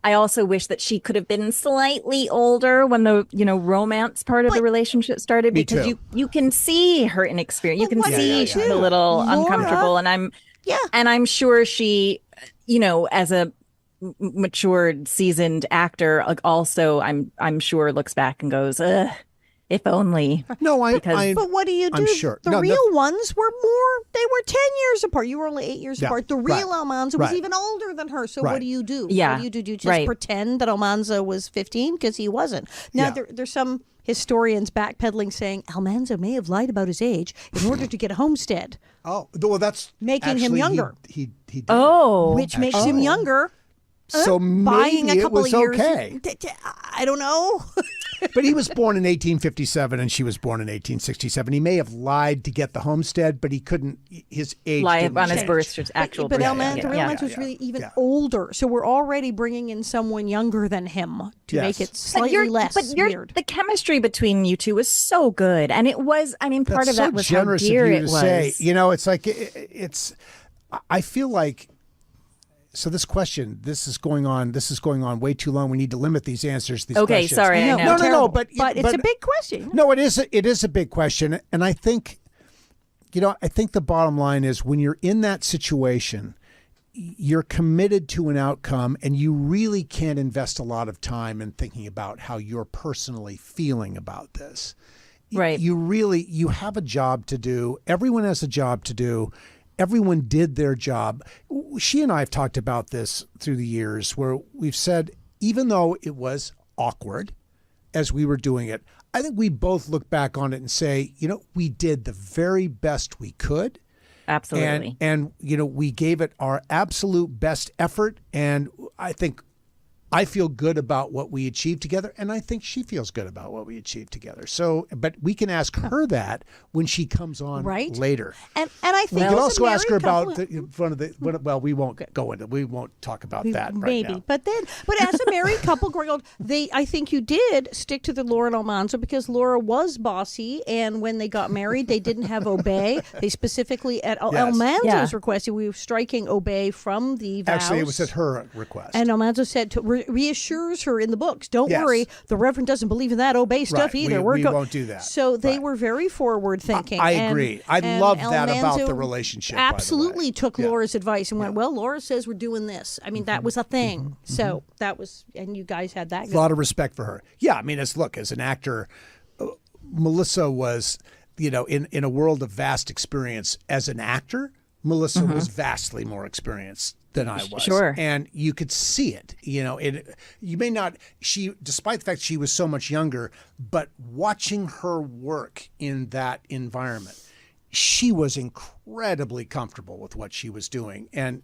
Speaker 1: I also wish that she could have been slightly older when the, romance part of the relationship started,
Speaker 2: Me
Speaker 1: because
Speaker 2: too.
Speaker 1: you can see her inexperience. You can
Speaker 3: what
Speaker 1: see
Speaker 3: do you
Speaker 1: she's
Speaker 3: do?
Speaker 1: a little
Speaker 3: Laura?
Speaker 1: uncomfortable. And I'm sure she, as a matured, seasoned actor, also I'm sure looks back and goes, ugh, if only.
Speaker 2: No,
Speaker 1: Because-
Speaker 3: But what do you do?
Speaker 2: I'm sure.
Speaker 3: The
Speaker 2: No,
Speaker 3: real ones were more, they were 10 years apart. You were only 8 years
Speaker 2: Yeah,
Speaker 3: apart. The real
Speaker 2: right,
Speaker 3: Almanza was
Speaker 2: right.
Speaker 3: even older than her. So
Speaker 2: Right.
Speaker 3: what do you do?
Speaker 1: Yeah,
Speaker 3: What do you do? Do you just
Speaker 1: right.
Speaker 3: pretend that Almanza was 15? Because he wasn't. Now,
Speaker 2: Yeah.
Speaker 3: there's some historians backpedaling saying Almanza may have lied about his age in order to get a homestead,
Speaker 2: Oh, well, that's
Speaker 3: Making him
Speaker 2: actually,
Speaker 3: younger.
Speaker 2: He did.
Speaker 1: Oh,
Speaker 3: which makes him younger.
Speaker 2: So
Speaker 3: Buying
Speaker 2: maybe
Speaker 3: a couple
Speaker 2: it was
Speaker 3: of years.
Speaker 2: okay.
Speaker 3: I don't know.
Speaker 2: But he was born in 1857 and she was born in 1867. He may have lied to get the homestead, but he couldn't. His age
Speaker 1: lie
Speaker 2: didn't
Speaker 1: on his
Speaker 2: change.
Speaker 1: birth, actual
Speaker 3: But
Speaker 1: birth.
Speaker 3: Almanza, the real Almanza was really even older. So we're already bringing in someone younger than him to
Speaker 2: Yes.
Speaker 3: make it slightly less weird.
Speaker 1: The chemistry between you two was so good, and it was. I mean, part
Speaker 2: That's
Speaker 1: of that
Speaker 2: so
Speaker 1: was
Speaker 2: generous
Speaker 1: how dear
Speaker 2: of you
Speaker 1: it
Speaker 2: to
Speaker 1: was.
Speaker 2: say. It's like it's. I feel like. So this question, this is going on way too long. We need to limit these answers. To these
Speaker 1: Okay,
Speaker 2: questions.
Speaker 1: sorry, I know.
Speaker 2: No,
Speaker 3: Terrible.
Speaker 2: but
Speaker 3: it's a big question.
Speaker 2: No, it is a big question, and I think, I think the bottom line is when you're in that situation, you're committed to an outcome, and you really can't invest a lot of time in thinking about how you're personally feeling about this.
Speaker 1: Right.
Speaker 2: You have a job to do. Everyone has a job to do. Everyone did their job. She and I have talked about this through the years where we've said, even though it was awkward as we were doing it, I think we both look back on it and say, we did the very best we could.
Speaker 1: Absolutely.
Speaker 2: And we gave it our absolute best effort. And I feel good about what we achieved together, and I think she feels good about what we achieved together. So, but we can ask her that when she comes on later.
Speaker 3: And I think
Speaker 2: We can
Speaker 3: as a
Speaker 2: also ask her
Speaker 3: married
Speaker 2: about well, we won't go into. We won't talk about that right
Speaker 3: maybe.
Speaker 2: now.
Speaker 3: But as a married couple growing old, I think you did stick to the Laura and Almanza, because Laura was bossy, and when they got married, they didn't have Obey. They specifically, at Almanza's request, we were striking Obey from the vows.
Speaker 2: Actually, it was at her request.
Speaker 3: And Almanza said reassures her in the books, don't
Speaker 2: Yes.
Speaker 3: worry, the Reverend doesn't believe in that Obey stuff
Speaker 2: Right.
Speaker 3: either.
Speaker 2: We won't do that.
Speaker 3: So they
Speaker 2: Right.
Speaker 3: were very forward thinking.
Speaker 2: I
Speaker 3: And-
Speaker 2: agree. I
Speaker 3: and
Speaker 2: love that about
Speaker 3: Almanza
Speaker 2: the relationship, by the way.
Speaker 3: Absolutely took
Speaker 2: Yeah.
Speaker 3: Laura's advice and went, well, Laura says we're doing this. I mean, that was a thing. So that was, and you guys had that.
Speaker 2: A lot of respect for her. Yeah, I mean, as an actor, Melissa was, in a world of vast experience as an actor, Melissa was vastly more experienced than I was.
Speaker 1: Sure.
Speaker 2: And you could see it, you may not, despite the fact she was so much younger, but watching her work in that environment, she was incredibly comfortable with what she was doing. And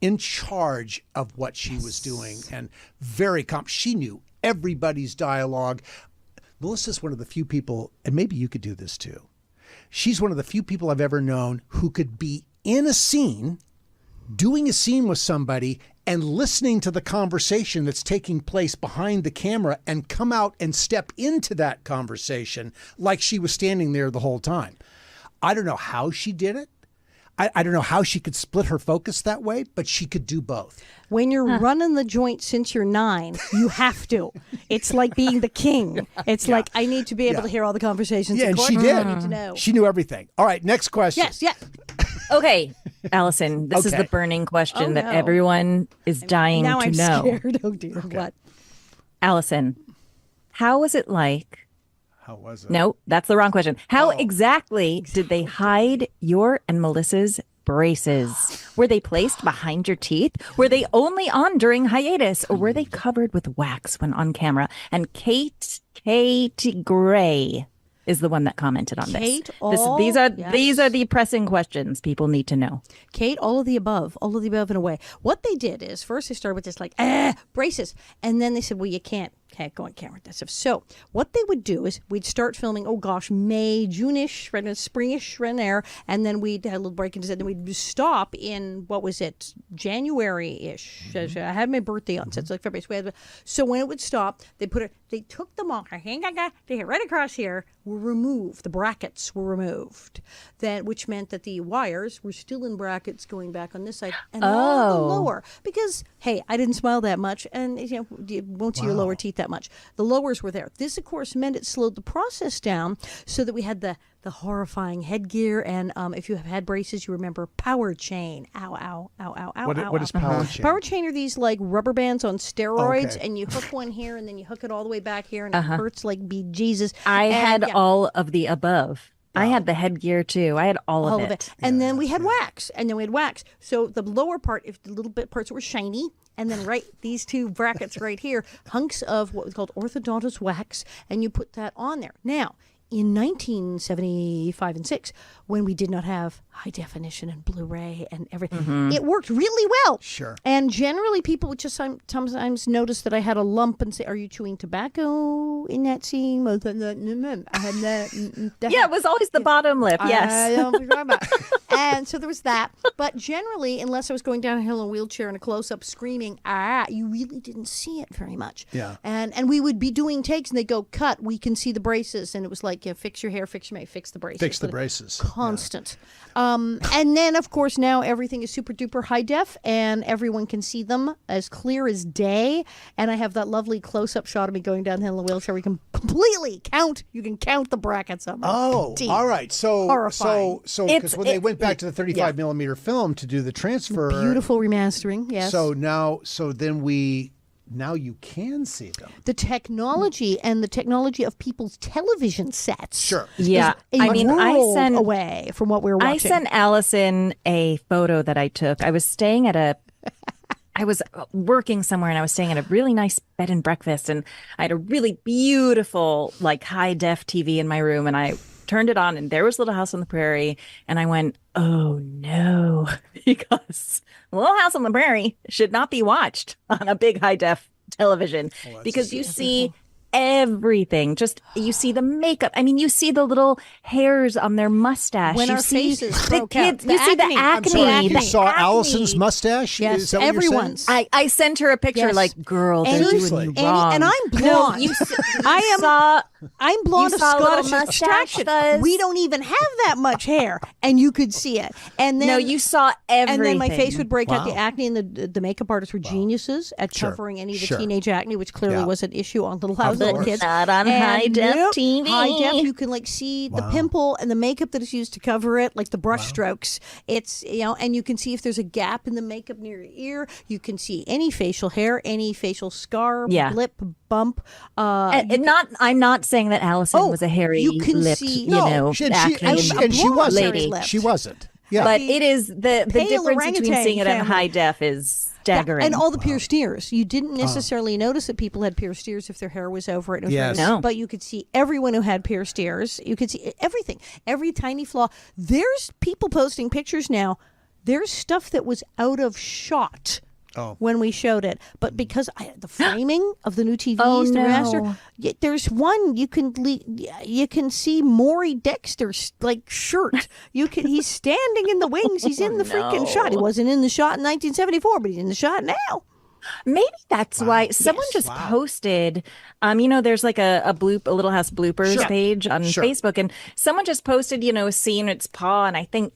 Speaker 2: in charge of what she was doing, and very she knew everybody's dialogue. Melissa's one of the few people, and maybe you could do this too. She's one of the few people I've ever known who could be in a scene, doing a scene with somebody, and listening to the conversation that's taking place behind the camera and come out and step into that conversation like she was standing there the whole time. I don't know how she did it. I don't know how she could split her focus that way, but she could do both.
Speaker 3: When you're running the joint since you're 9, you have to. It's like being the king. It's like, I need to be able to hear all the conversations.
Speaker 2: Yeah,
Speaker 3: Of
Speaker 2: and
Speaker 3: course,
Speaker 2: she did.
Speaker 3: I need to know.
Speaker 2: She knew everything. All right, next question.
Speaker 3: Yes, yeah.
Speaker 1: Okay, Allison, this is
Speaker 2: Okay.
Speaker 1: the burning question
Speaker 3: Oh,
Speaker 1: that
Speaker 3: no.
Speaker 1: everyone is dying
Speaker 3: Now
Speaker 1: to
Speaker 3: I'm
Speaker 1: know.
Speaker 3: scared. Oh, dear. What?
Speaker 1: Allison, how was it like?
Speaker 2: How was it?
Speaker 1: No, that's the wrong question. How exactly did they hide your and Melissa's braces? Were they placed behind your teeth? Were they only on during hiatus? Or were they covered with wax when on camera? And Kate Gray is the one that commented on
Speaker 3: Kate,
Speaker 1: this.
Speaker 3: all-
Speaker 1: These are
Speaker 3: yes.
Speaker 1: the pressing questions people need to know.
Speaker 3: Kate, all of the above in a way. What they did is first they started with this like, braces. And then they said, well, you can't go on camera, that stuff. So what they would do is we'd start filming, May, June-ish, right in springish, right in there. And then we'd have a little break and then we'd stop in, January-ish. I had my birthday on, so it's like February. So when it would stop, they took them off, they hit right across here, were removed. The brackets were removed. Which meant that the wires were still in brackets going back on this side and on the lower. Because, hey, I didn't smile that much, and you won't see your lower teeth that much. The lowers were there. This, of course, meant it slowed the process down so that we had the horrifying headgear. And if you have had braces, you remember power chain. Ow, ow, ow, ow, ow, ow.
Speaker 2: What is power chain?
Speaker 3: Power chain are these like rubber bands on steroids,
Speaker 2: Okay.
Speaker 3: and you hook one here and then you hook it all the way back here, and it hurts like bejesus.
Speaker 1: I had
Speaker 3: And, yeah.
Speaker 1: all of the above. I had the headgear too. I had all of it.
Speaker 3: And then we had wax. So the lower part, if the little bit parts were shiny, and then these two brackets right here, hunks of what was called orthodontist wax, and you put that on there. Now, in 1975 and 6, when we did not have high definition and Blu-ray and everything, it worked really well.
Speaker 2: Sure.
Speaker 3: And generally, people would just sometimes notice that I had a lump and say, "Are you chewing tobacco in that scene?" I had that.
Speaker 1: Yeah, it was always the bottom lip. Yes.
Speaker 3: And so there was that. But generally, unless I was going downhill in a wheelchair in a close-up screaming, you really didn't see it very much.
Speaker 2: Yeah.
Speaker 3: And we would be doing takes, and they'd go, cut, we can see the braces. And it was like, fix your hair, fix your makeup, fix the braces.
Speaker 2: Fix the braces.
Speaker 3: Constant. And then, of course, now everything is super-duper high def, and everyone can see them as clear as day. And I have that lovely close-up shot of me going downhill in a wheelchair. We can completely count. You can count the brackets on my teeth.
Speaker 2: All right. So
Speaker 3: Horrifying.
Speaker 2: because when they went back to the 35 millimeter film to do the transfer,
Speaker 3: Beautiful remastering, yes.
Speaker 2: now you can see them.
Speaker 3: The technology and the technology of people's television sets.
Speaker 2: Sure.
Speaker 1: Yeah.
Speaker 3: is
Speaker 1: I mean, I
Speaker 3: world
Speaker 1: sent
Speaker 3: away from what we were watching.
Speaker 1: I sent Allison a photo that I took. I was working somewhere and I was staying at a really nice bed and breakfast, and I had a really beautiful, like, high def TV in my room, and I turned it on and there was Little House on the Prairie, and I went, oh no, because Little House on the Prairie should not be watched on a big high def television because you see everything. Just, you see the makeup. I mean, you see the little hairs on their mustache.
Speaker 3: When
Speaker 1: you
Speaker 3: our
Speaker 1: see
Speaker 3: faces
Speaker 1: the
Speaker 3: broke out.
Speaker 1: kids.
Speaker 3: The
Speaker 1: You see the
Speaker 3: acne. I'm
Speaker 1: acne.
Speaker 3: sorry,
Speaker 2: You
Speaker 1: the
Speaker 2: saw
Speaker 1: acne.
Speaker 2: Allison's mustache?
Speaker 3: Yes,
Speaker 2: Is that what you're saying?
Speaker 3: everyone's.
Speaker 1: I sent her a picture,
Speaker 3: Yes.
Speaker 1: like, girl, they're
Speaker 2: Seriously.
Speaker 1: doing you wrong.
Speaker 3: And I'm blonde.
Speaker 1: No,
Speaker 3: I am. I'm blonde
Speaker 1: you
Speaker 3: of
Speaker 1: saw a little
Speaker 3: Scottish
Speaker 1: mustache
Speaker 3: extraction.
Speaker 1: fuzz.
Speaker 3: We don't even have that much hair, and you could see it. And then
Speaker 1: No, you saw everything.
Speaker 3: And then my face would break out.
Speaker 2: Wow.
Speaker 3: The acne, and the makeup artists were geniuses at
Speaker 2: Sure.
Speaker 3: covering any of the
Speaker 2: Sure.
Speaker 3: teenage acne, which clearly
Speaker 2: Yeah.
Speaker 3: was an issue on Little House
Speaker 2: Of
Speaker 3: of
Speaker 2: course.
Speaker 3: Kids.
Speaker 1: Not on high def TV.
Speaker 3: High def, you can like see the pimple and the makeup that is used to cover it, like the brush strokes. It's and you can see if there's a gap in the makeup near your ear. You can see any facial hair, any facial scar,
Speaker 1: Yeah.
Speaker 3: blip, bump.
Speaker 1: I'm not saying that Allison was a hairy
Speaker 3: you can
Speaker 1: lipped,
Speaker 3: see-
Speaker 1: you
Speaker 2: No,
Speaker 1: know,
Speaker 2: she
Speaker 1: acne
Speaker 2: wasn't.
Speaker 1: lady.
Speaker 3: lipped.
Speaker 2: She wasn't. Yeah.
Speaker 1: But it is the
Speaker 3: Pale
Speaker 1: difference between
Speaker 3: orangutan
Speaker 1: seeing it in
Speaker 3: family.
Speaker 1: high def is staggering.
Speaker 3: And all the pierced ears. You didn't necessarily notice that people had pierced ears if their hair was over it. It was
Speaker 2: Yes.
Speaker 3: very-
Speaker 1: No.
Speaker 3: But you could see everyone who had pierced ears. You could see everything, every tiny flaw. There's people posting pictures now there's stuff that was out of shot. When we showed it, but because the framing of the new TVs, the remaster, there's one you can see Maury Dexter's like shirt. He's standing in the wings. He's in the freaking shot. He wasn't in the shot in 1974, but he's in the shot now.
Speaker 1: Maybe that's why someone just posted, there's like a Little House bloopers page on Facebook, and someone just posted, a scene, it's Pa, and I think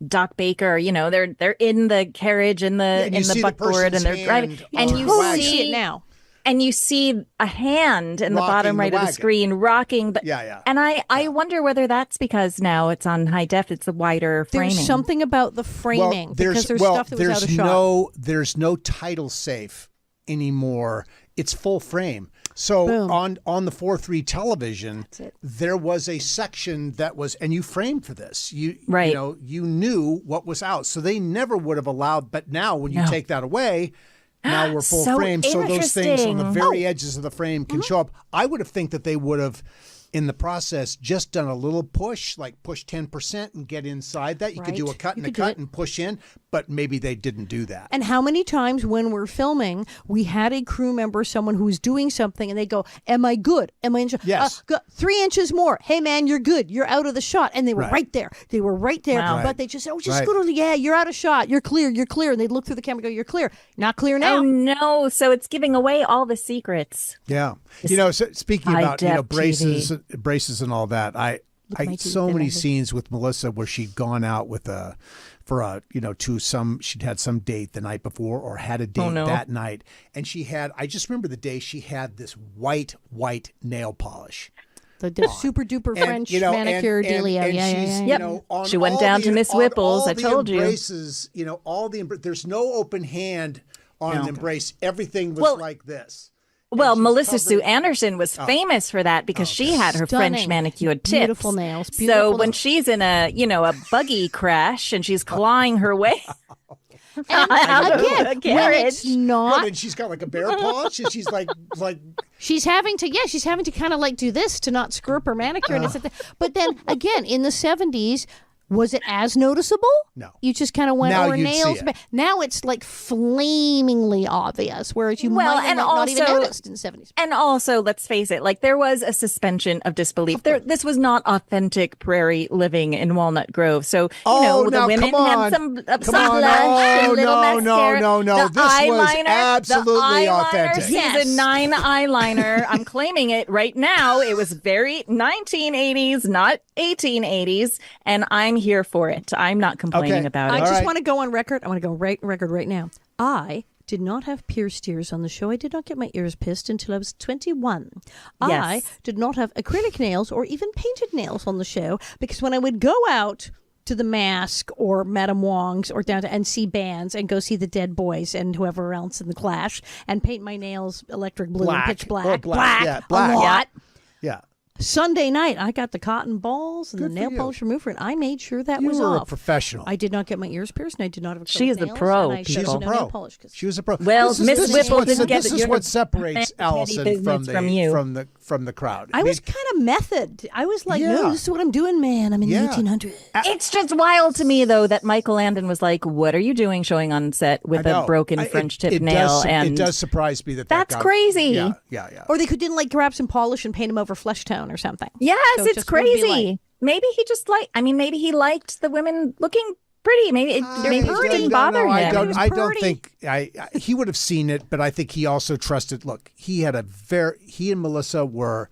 Speaker 1: Doc Baker, they're in the carriage in the buckboard, and they're driving, and you see it now. And you see a hand in the bottom right of the screen rocking. But, and I wonder whether that's because now it's on high def. It's a wider framing.
Speaker 3: There's something about the framing because there's stuff that was out of shot.
Speaker 2: There's no title safe anymore. It's full frame. So on the 4:3 television, there was a section that was, and you framed for this. You knew what was out. So they never would have allowed. But now when you take that away, now we're full frame. So those things on the very edges of the frame can show up. I would have think that they would have, in the process, just done a little push, like push 10% and get inside that. You could do a cut and a cut and push in, but maybe they didn't do that.
Speaker 3: And how many times when we're filming, we had a crew member, someone who's doing something, and they go, am I good? Am I in shot?
Speaker 2: Yes.
Speaker 3: 3 inches more. Hey, man, you're good. You're out of the shot. And they were right there. They were right there.
Speaker 1: Wow.
Speaker 3: But they just said, just go to, you're out of shot. You're clear. You're clear. And they'd look through the camera and go, you're clear. Not clear now.
Speaker 1: Oh, no. So it's giving away all the secrets.
Speaker 2: Yeah. So speaking about, braces and all that, I so many scenes with Melissa where she'd gone out with she'd had some date the night before or had a date that night. And I just remember the day she had this white nail polish.
Speaker 3: The super duper French manicure dealio.
Speaker 1: Yeah. She went down to Miss Whipple's. I told you.
Speaker 2: There's no open hand on an embrace. Everything was like this.
Speaker 1: Well, Melissa Sue Anderson was famous for that because she had her French manicured tips.
Speaker 3: Beautiful nails.
Speaker 1: So when she's in a buggy crash and she's clawing her way out of a carriage,
Speaker 3: when it's not,
Speaker 2: and she's got like a bear paw. She's like
Speaker 3: she's having to kind of like do this to not screw up her manicure. And but then again, in the 70s. Was it as noticeable?
Speaker 2: No.
Speaker 3: You just kind of went over nails. Now it's like flamingly obvious, whereas you might have not even noticed in the 70s.
Speaker 1: And also, let's face it, like there was a suspension of disbelief. This was not authentic prairie living in Walnut Grove. So, the women had some blush and little mascara.
Speaker 2: No. This was absolutely authentic.
Speaker 1: Season 9 eyeliner. I'm claiming it right now. It was very 1980s, not 1880s. And I'm here for it. I'm not complaining about it.
Speaker 3: I just want to go on record. I want to go record right now. I did not have pierced ears on the show. I did not get my ears pierced until I was 21.
Speaker 1: Yes.
Speaker 3: I did not have acrylic nails or even painted nails on the show because when I would go out to the Mask or Madame Wong's or down to and see bands and go see the Dead Boys and whoever else in the Clash and paint my nails electric blue and pitch black.
Speaker 2: Yeah, black.
Speaker 3: A lot.
Speaker 2: Yeah.
Speaker 3: Sunday night, I got the cotton balls and the nail polish remover, and I made sure that was off.
Speaker 2: You were a professional.
Speaker 3: I did not get my ears pierced, and I did not have acrylic
Speaker 1: She is
Speaker 3: nails,
Speaker 1: a pro.
Speaker 3: and I
Speaker 2: She's a
Speaker 3: no
Speaker 2: pro.
Speaker 3: nail polish
Speaker 2: She was a pro.
Speaker 1: Well, Miss Whipple didn't get it.
Speaker 2: This is what separates Allison from the crowd.
Speaker 3: I was kind of method. I was like, no, this is what I'm doing, man. I'm in the 1800s.
Speaker 1: It's just wild to me, though, that Michael Landon was like, what are you doing showing on set with a broken French tip nail?
Speaker 2: It does surprise me
Speaker 1: that's crazy.
Speaker 2: Yeah.
Speaker 3: Or they didn't like grab some polish and paint him over flesh tone or something.
Speaker 1: Yes,
Speaker 3: so
Speaker 1: it's crazy. Maybe he just maybe he liked the women looking pretty. Maybe it didn't bother him.
Speaker 2: I don't think he would have seen it, but I think he also trusted. Look, he and Melissa were,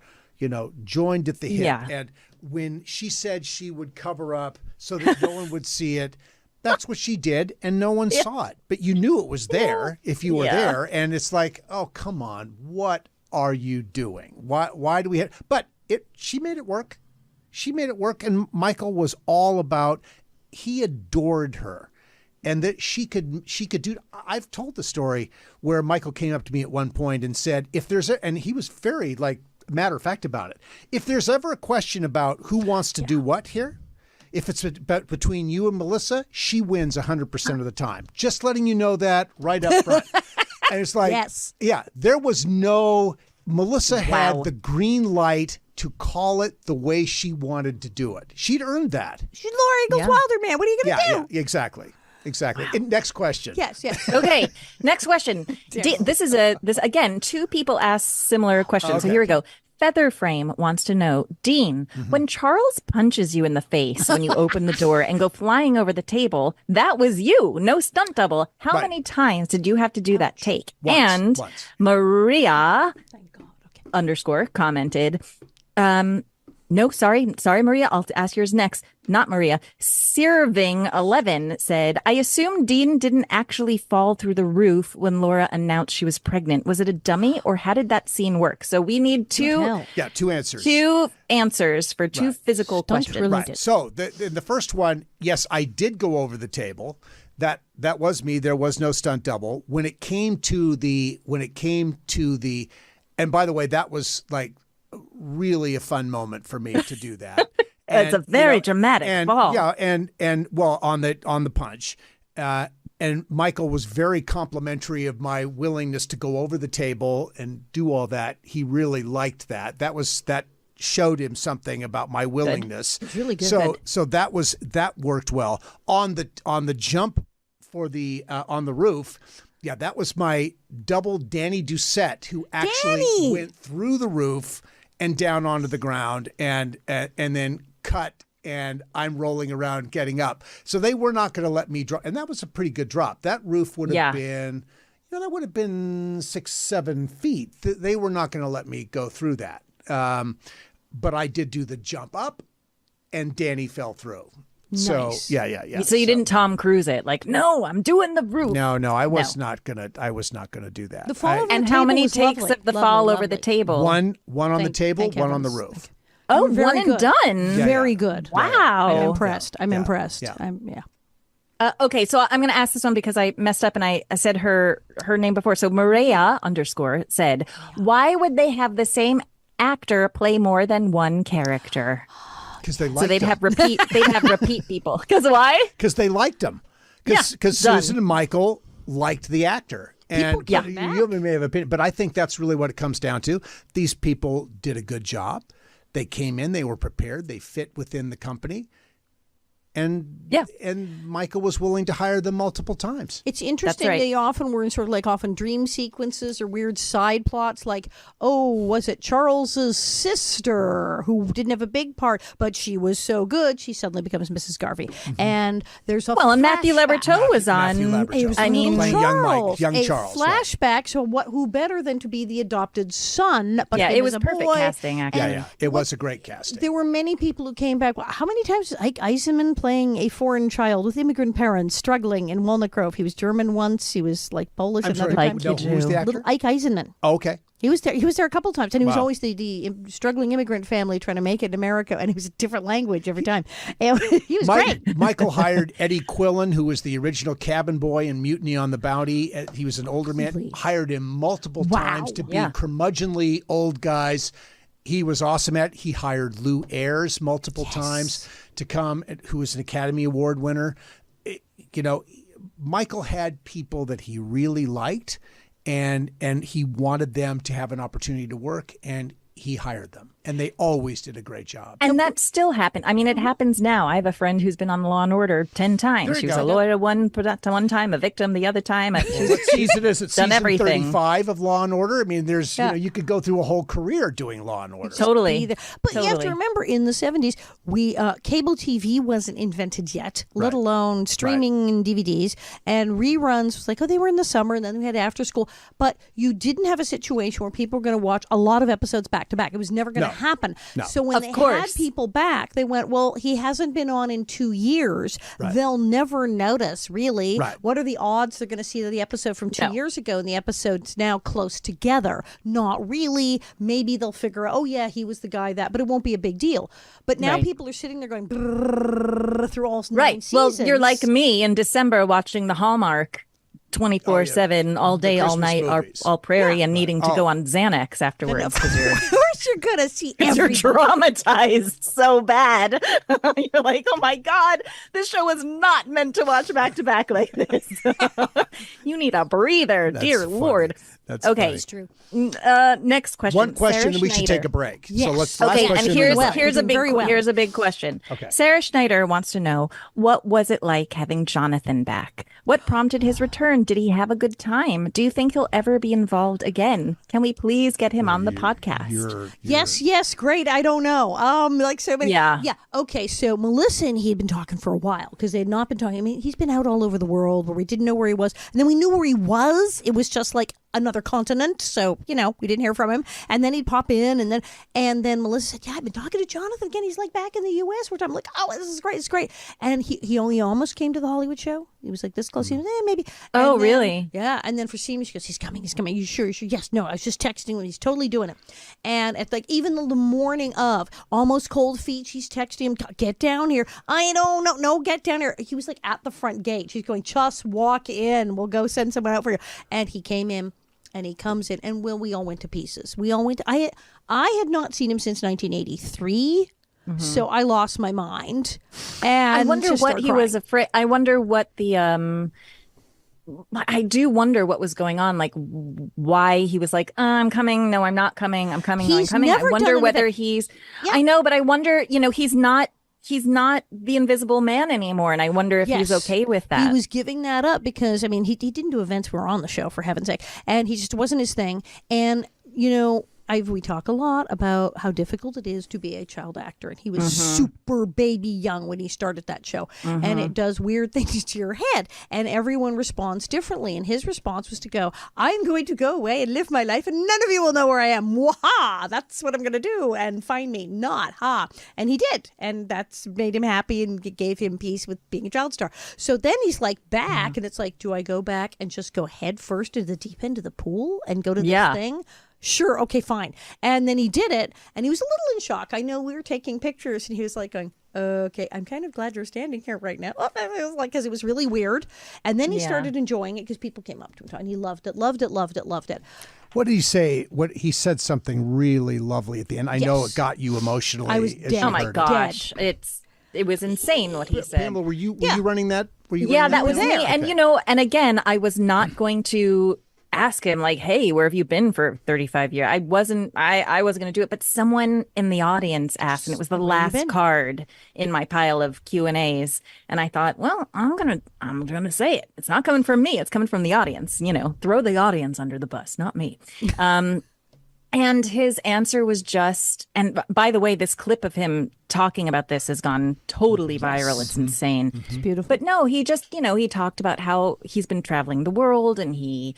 Speaker 2: joined at the hip.
Speaker 1: Yeah.
Speaker 2: And when she said she would cover up so that no one would see it, that's what she did, and no one saw it. But you knew it was there if you were there. And it's like, oh, come on, what are you doing? Why do we have? But she made it work. She made it work, and Michael was all about. He adored her, and that she could do. I've told the story where Michael came up to me at one point and said, and he was very matter of fact about it. If there's ever a question about who wants to do what here, if it's between you and Melissa, she wins 100% of the time. Just letting you know that right up front. And it's like, there was no. Melissa had the green light to call it the way she wanted to do it. She'd earned that.
Speaker 3: She's Laura Ingalls Wilder, man. What are you going to do?
Speaker 2: Yeah, exactly. exactly. And next question.
Speaker 3: Yes, yes.
Speaker 1: Okay, next question. This again, two people asked similar questions. So
Speaker 2: Okay.
Speaker 1: here we go. Featherframe wants to know, Dean, when Charles punches you in the face when you open the door and go flying over the table, that was you, no stunt double. How
Speaker 2: Right.
Speaker 1: many times did you have to do that take?
Speaker 2: Once,
Speaker 1: and
Speaker 2: once.
Speaker 1: Maria
Speaker 3: Thank God. Okay.
Speaker 1: _ commented, no, sorry, Maria. I'll ask yours next. Not Maria. Sirving11 said, I assume Dean didn't actually fall through the roof when Laura announced she was pregnant. Was it a dummy or how did that scene work? So we need
Speaker 3: Hell.
Speaker 2: Yeah, two answers.
Speaker 1: two answers for two physical
Speaker 3: Stunt
Speaker 1: questions.
Speaker 3: related.
Speaker 2: Right. So the first one, yes, I did go over the table. That was me. There was no stunt double. When it came to the, and by the way, that was like really a fun moment for me to do that.
Speaker 1: It's a very dramatic fall.
Speaker 2: Yeah, and well, on the punch. And Michael was very complimentary of my willingness to go over the table and do all that. He really liked that. That showed him something about my willingness.
Speaker 3: It's really good.
Speaker 2: So that worked well. On the jump for the on the roof. Yeah, that was my double Danny Doucette, who actually went through the roof and down onto the ground and then cut, and I'm rolling around getting up. So they were not going to let me drop. And that was a pretty good drop. That roof would have been, that would have been 6-7 feet. They were not going to let me go through that. But I did do the jump up, and Danny fell through. So
Speaker 3: Nice.
Speaker 2: yeah.
Speaker 1: So you didn't Tom Cruise it, like, no, I'm doing the roof.
Speaker 2: No, I was not gonna do that.
Speaker 3: The fall over
Speaker 1: And
Speaker 3: the
Speaker 1: how
Speaker 3: table
Speaker 1: many
Speaker 3: was
Speaker 1: takes
Speaker 3: lovely.
Speaker 1: of the
Speaker 3: Lovely,
Speaker 1: fall over
Speaker 3: lovely.
Speaker 1: the table?
Speaker 2: One on the table,
Speaker 3: thank
Speaker 2: one on the
Speaker 3: heavens.
Speaker 2: roof.
Speaker 1: Oh,
Speaker 3: Very
Speaker 1: one and
Speaker 3: good.
Speaker 1: done.
Speaker 2: Yeah.
Speaker 3: Very good.
Speaker 1: Wow.
Speaker 3: I'm impressed. I'm
Speaker 2: Yeah.
Speaker 3: impressed.
Speaker 2: Yeah.
Speaker 1: Okay, so I'm going to ask this one because I messed up and I said her name before. So Maria _ said, why would they have the same actor play more than one character?
Speaker 2: Because they liked
Speaker 1: So they'd
Speaker 2: him.
Speaker 1: have repeat people. Because why?
Speaker 2: Because they liked him. Because
Speaker 1: done.
Speaker 2: Susan and Michael liked the actor. And
Speaker 3: came
Speaker 2: you may have opinion, but I think that's really what it comes down to. These people did a good job. They came in, they were prepared, they fit within the company. And Michael was willing to hire them multiple times.
Speaker 3: It's interesting.
Speaker 1: right.
Speaker 3: They often were in sort of like often dream sequences or weird side plots. Like, oh, was it Charles's sister who didn't have a big part, but she was so good she suddenly becomes Mrs. Garvey. And there's a
Speaker 1: And Matthew
Speaker 3: flashback.
Speaker 1: Leberteau was
Speaker 2: Matthew
Speaker 1: on.
Speaker 2: Lebertow.
Speaker 3: It was
Speaker 1: I mean,
Speaker 3: little
Speaker 2: playing young
Speaker 3: a
Speaker 2: Charles, right.
Speaker 3: flashback. So who better than to be the adopted son? But
Speaker 1: Yeah,
Speaker 3: him
Speaker 1: it was
Speaker 3: as a
Speaker 1: perfect
Speaker 3: boy.
Speaker 1: casting, actually.
Speaker 2: Yeah. It was a great casting.
Speaker 3: There were many people who came back. How many times was Ike Eisenman playing a foreign child with immigrant parents struggling in Walnut Grove? He was German once. He was like Polish
Speaker 2: I'm
Speaker 3: another
Speaker 2: sorry,
Speaker 3: time.
Speaker 2: no, who was the actor?
Speaker 3: Little Ike Eisenman.
Speaker 2: Oh, okay.
Speaker 3: He was there. He was there a couple times, and he was
Speaker 2: Wow.
Speaker 3: always the struggling immigrant family trying to make it in America, and it was a different language every time. And he was great.
Speaker 2: Michael hired Eddie Quillen, who was the original cabin boy in Mutiny on the Bounty. He was an older man.
Speaker 3: Really?
Speaker 2: Hired him multiple
Speaker 3: Wow.
Speaker 2: times to be
Speaker 1: Yeah.
Speaker 2: curmudgeonly old guys. He was awesome at. He hired Lou Ayres multiple times to come, who was an Academy Award winner. Michael had people that he really liked, and he wanted them to have an opportunity to work, and he hired them, and they always did a great job.
Speaker 1: And that still happened. I mean, it happens now. I have a friend who's been on Law and Order 10 times.
Speaker 2: There you
Speaker 1: She was
Speaker 2: go.
Speaker 1: a lawyer one time, a victim the other time.
Speaker 2: What season is it?
Speaker 1: Done
Speaker 2: Season
Speaker 1: everything.
Speaker 2: 35 of Law and Order. I mean, there's you could go through a whole career doing Law and Order.
Speaker 1: Totally.
Speaker 3: But you have to
Speaker 1: Totally.
Speaker 3: remember, in the 70s, cable TV wasn't invented yet, let alone streaming and DVDs. And reruns was like, they were in the summer, and then we had after school. But you didn't have a situation where people were going to watch a lot of episodes back to back. It was never going to happen.
Speaker 2: No.
Speaker 3: So when
Speaker 1: Of
Speaker 3: they had
Speaker 1: course.
Speaker 3: people back, they went, well, he hasn't been on in 2 years.
Speaker 2: Right.
Speaker 3: They'll never notice, really.
Speaker 2: Right.
Speaker 3: What are the odds they're going to see the episode from 2
Speaker 1: No.
Speaker 3: years ago and the episode's now close together? Not really. Maybe they'll figure out, oh, yeah, he was the guy that, but it won't be a big deal. But now
Speaker 1: Right.
Speaker 3: people are sitting there going brrrr through all 9
Speaker 1: Right.
Speaker 3: seasons.
Speaker 1: Well, you're like me in December watching the Hallmark 24/7, all day, all
Speaker 2: Christmas
Speaker 1: night,
Speaker 2: movies.
Speaker 1: all prairie, and needing to go on Xanax afterwards because you're
Speaker 3: Of course you're going to see
Speaker 1: you're
Speaker 3: everybody.
Speaker 1: traumatized so bad. You're like, oh my God, this show was not meant to watch back to back like this. You need a breather, dear
Speaker 2: funny.
Speaker 1: Lord.
Speaker 2: That's
Speaker 1: Okay.
Speaker 2: funny.
Speaker 3: It's true.
Speaker 1: Next question.
Speaker 2: One question,
Speaker 1: Sarah
Speaker 2: and we should
Speaker 1: Schneider.
Speaker 2: take a break.
Speaker 3: Yes.
Speaker 2: So let's.
Speaker 1: Okay,
Speaker 2: last
Speaker 1: and
Speaker 2: question
Speaker 1: here's
Speaker 2: then
Speaker 3: well.
Speaker 2: break.
Speaker 1: here's a
Speaker 3: Doing
Speaker 1: big
Speaker 3: very well.
Speaker 1: here's a big question.
Speaker 2: Okay.
Speaker 1: Sarah Schneider wants to know, what was it like having Jonathan back? What prompted his return? Did he have a good time? Do you think he'll ever be involved again? Can we please get him on the podcast?
Speaker 3: Yes, great. I don't know. Like so many.
Speaker 1: Yeah.
Speaker 3: Yeah. Okay. So Melissa and he had been talking for a while because they had not been talking. I mean, he's been out all over the world where we didn't know where he was, and then we knew where he was. It was just like another continent, so we didn't hear from him. And then he'd pop in, and then Melissa said, "Yeah, I've been talking to Jonathan again. He's like back in the U.S." Which I'm like, "Oh, this is great. It's great." And he only almost came to the Hollywood show. He was like this close. He was, maybe.
Speaker 1: Oh,
Speaker 3: And then-
Speaker 1: really?
Speaker 3: Yeah. And then for Seema, she goes, "He's coming. He's coming. You sure? You sure?" Yes. No. I was just texting him. He's totally doing it. And at like even the morning of almost cold feet, she's texting him, "Get down here." I don't know. No, get down here. He was like at the front gate. She's going, "Just walk in. We'll go send someone out for you." And he came in. And he comes in, and we all went to pieces. We all went. I had not seen him since 1983, so I lost my mind. And
Speaker 1: I wonder
Speaker 3: just
Speaker 1: what
Speaker 3: started
Speaker 1: he
Speaker 3: crying.
Speaker 1: was afraid. I wonder what the I do wonder what was going on, like why he was like, I'm coming. No, I'm not coming. I'm coming. No, I'm
Speaker 3: He's
Speaker 1: coming. I
Speaker 3: never
Speaker 1: wonder
Speaker 3: done
Speaker 1: whether
Speaker 3: anything.
Speaker 1: he's.
Speaker 3: Yeah.
Speaker 1: I know, but I wonder. He's not the Invisible Man anymore, and I wonder if he's
Speaker 3: Yes.
Speaker 1: okay with that.
Speaker 3: He was giving that up because, I mean, he didn't do events when we were on the show, for heaven's sake. And he just wasn't his thing. And, we talk a lot about how difficult it is to be a child actor. And he was super baby young when he started that show. And it does weird things to your head. And everyone responds differently. And his response was to go, "I'm going to go away and live my life, and none of you will know where I am. Waha! That's what I'm going to do. And find me. Not ha." And he did. And that's made him happy and gave him peace with being a child star. So then he's like back. And it's like, do I go back and just go head first into the deep end of the pool and go to this
Speaker 1: Yeah.
Speaker 3: thing? Sure, okay, fine. And then he did it, and he was a little in shock. I know we were taking pictures, and he was like going, "Okay, I'm kind of glad you're standing here right now." It was like, because it was really weird. And then he
Speaker 1: Yeah.
Speaker 3: started enjoying it because people came up to him, and he loved it, loved it, loved it, loved it.
Speaker 2: What did he say? What he said something really lovely at the end. I know
Speaker 3: Yes.
Speaker 2: it got you emotionally.
Speaker 3: I was
Speaker 2: as
Speaker 3: dead.
Speaker 2: you
Speaker 1: Oh my
Speaker 2: heard it.
Speaker 1: gosh, it was insane what he said.
Speaker 2: Pamela, were you
Speaker 3: Yeah.
Speaker 2: running that? Were you
Speaker 1: Yeah,
Speaker 2: running
Speaker 1: that was me.
Speaker 2: down?
Speaker 1: And
Speaker 2: Okay.
Speaker 1: and again, I was not going to ask him like, "Hey, where have you been for 35 years?" I wasn't going to do it, but someone in the audience asked, and it was the
Speaker 3: Where you
Speaker 1: last
Speaker 3: been?
Speaker 1: card in my pile of Q&As, and I thought, well, I'm going to say it. It's not coming from me. It's coming from the audience. Throw the audience under the bus, not me. And his answer was just, and by the way, this clip of him talking about this has gone totally viral. It's insane.
Speaker 3: It's beautiful.
Speaker 1: But no, he just, he talked about how he's been traveling the world and he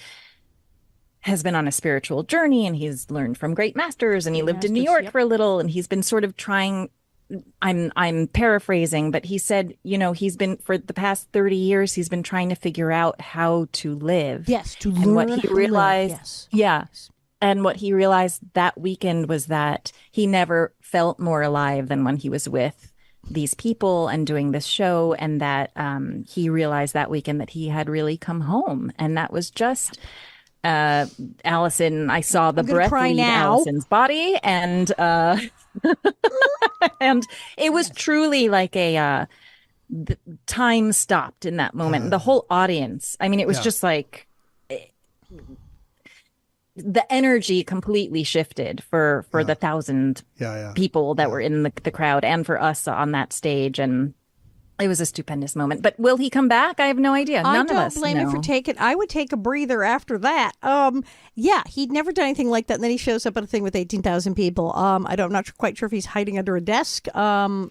Speaker 1: has been on a spiritual journey and he's learned from great masters and he lived in New
Speaker 3: Masters,
Speaker 1: York
Speaker 3: yep.
Speaker 1: for a little and he's been sort of trying. I'm paraphrasing, but he said, he's been for the past 30 years, he's been trying to figure out how to live.
Speaker 3: Yes, to
Speaker 1: And what
Speaker 3: learn
Speaker 1: he
Speaker 3: how to live,
Speaker 1: realized,
Speaker 3: yes.
Speaker 1: yeah. And what he realized that weekend was that he never felt more alive than when he was with these people and doing this show. And that he realized that weekend that he had really come home. And that was just Allison. I saw the
Speaker 3: I'm gonna
Speaker 1: breath
Speaker 3: cry
Speaker 1: leave
Speaker 3: now.
Speaker 1: Allison's body. And and it was truly like a time stopped in that moment. The whole audience. I mean, it was
Speaker 2: Yeah.
Speaker 1: just like the energy completely shifted for the 1,000
Speaker 2: Yeah.
Speaker 1: people that were in the crowd and for us on that stage. And it was a stupendous moment. But will he come back? I have no idea. None
Speaker 3: I
Speaker 1: of
Speaker 3: don't
Speaker 1: us
Speaker 3: blame
Speaker 1: know.
Speaker 3: him for taking. I would take a breather after that. Yeah, he'd never done anything like that. And then he shows up at a thing with 18,000 people. I'm not quite sure if he's hiding under a desk. It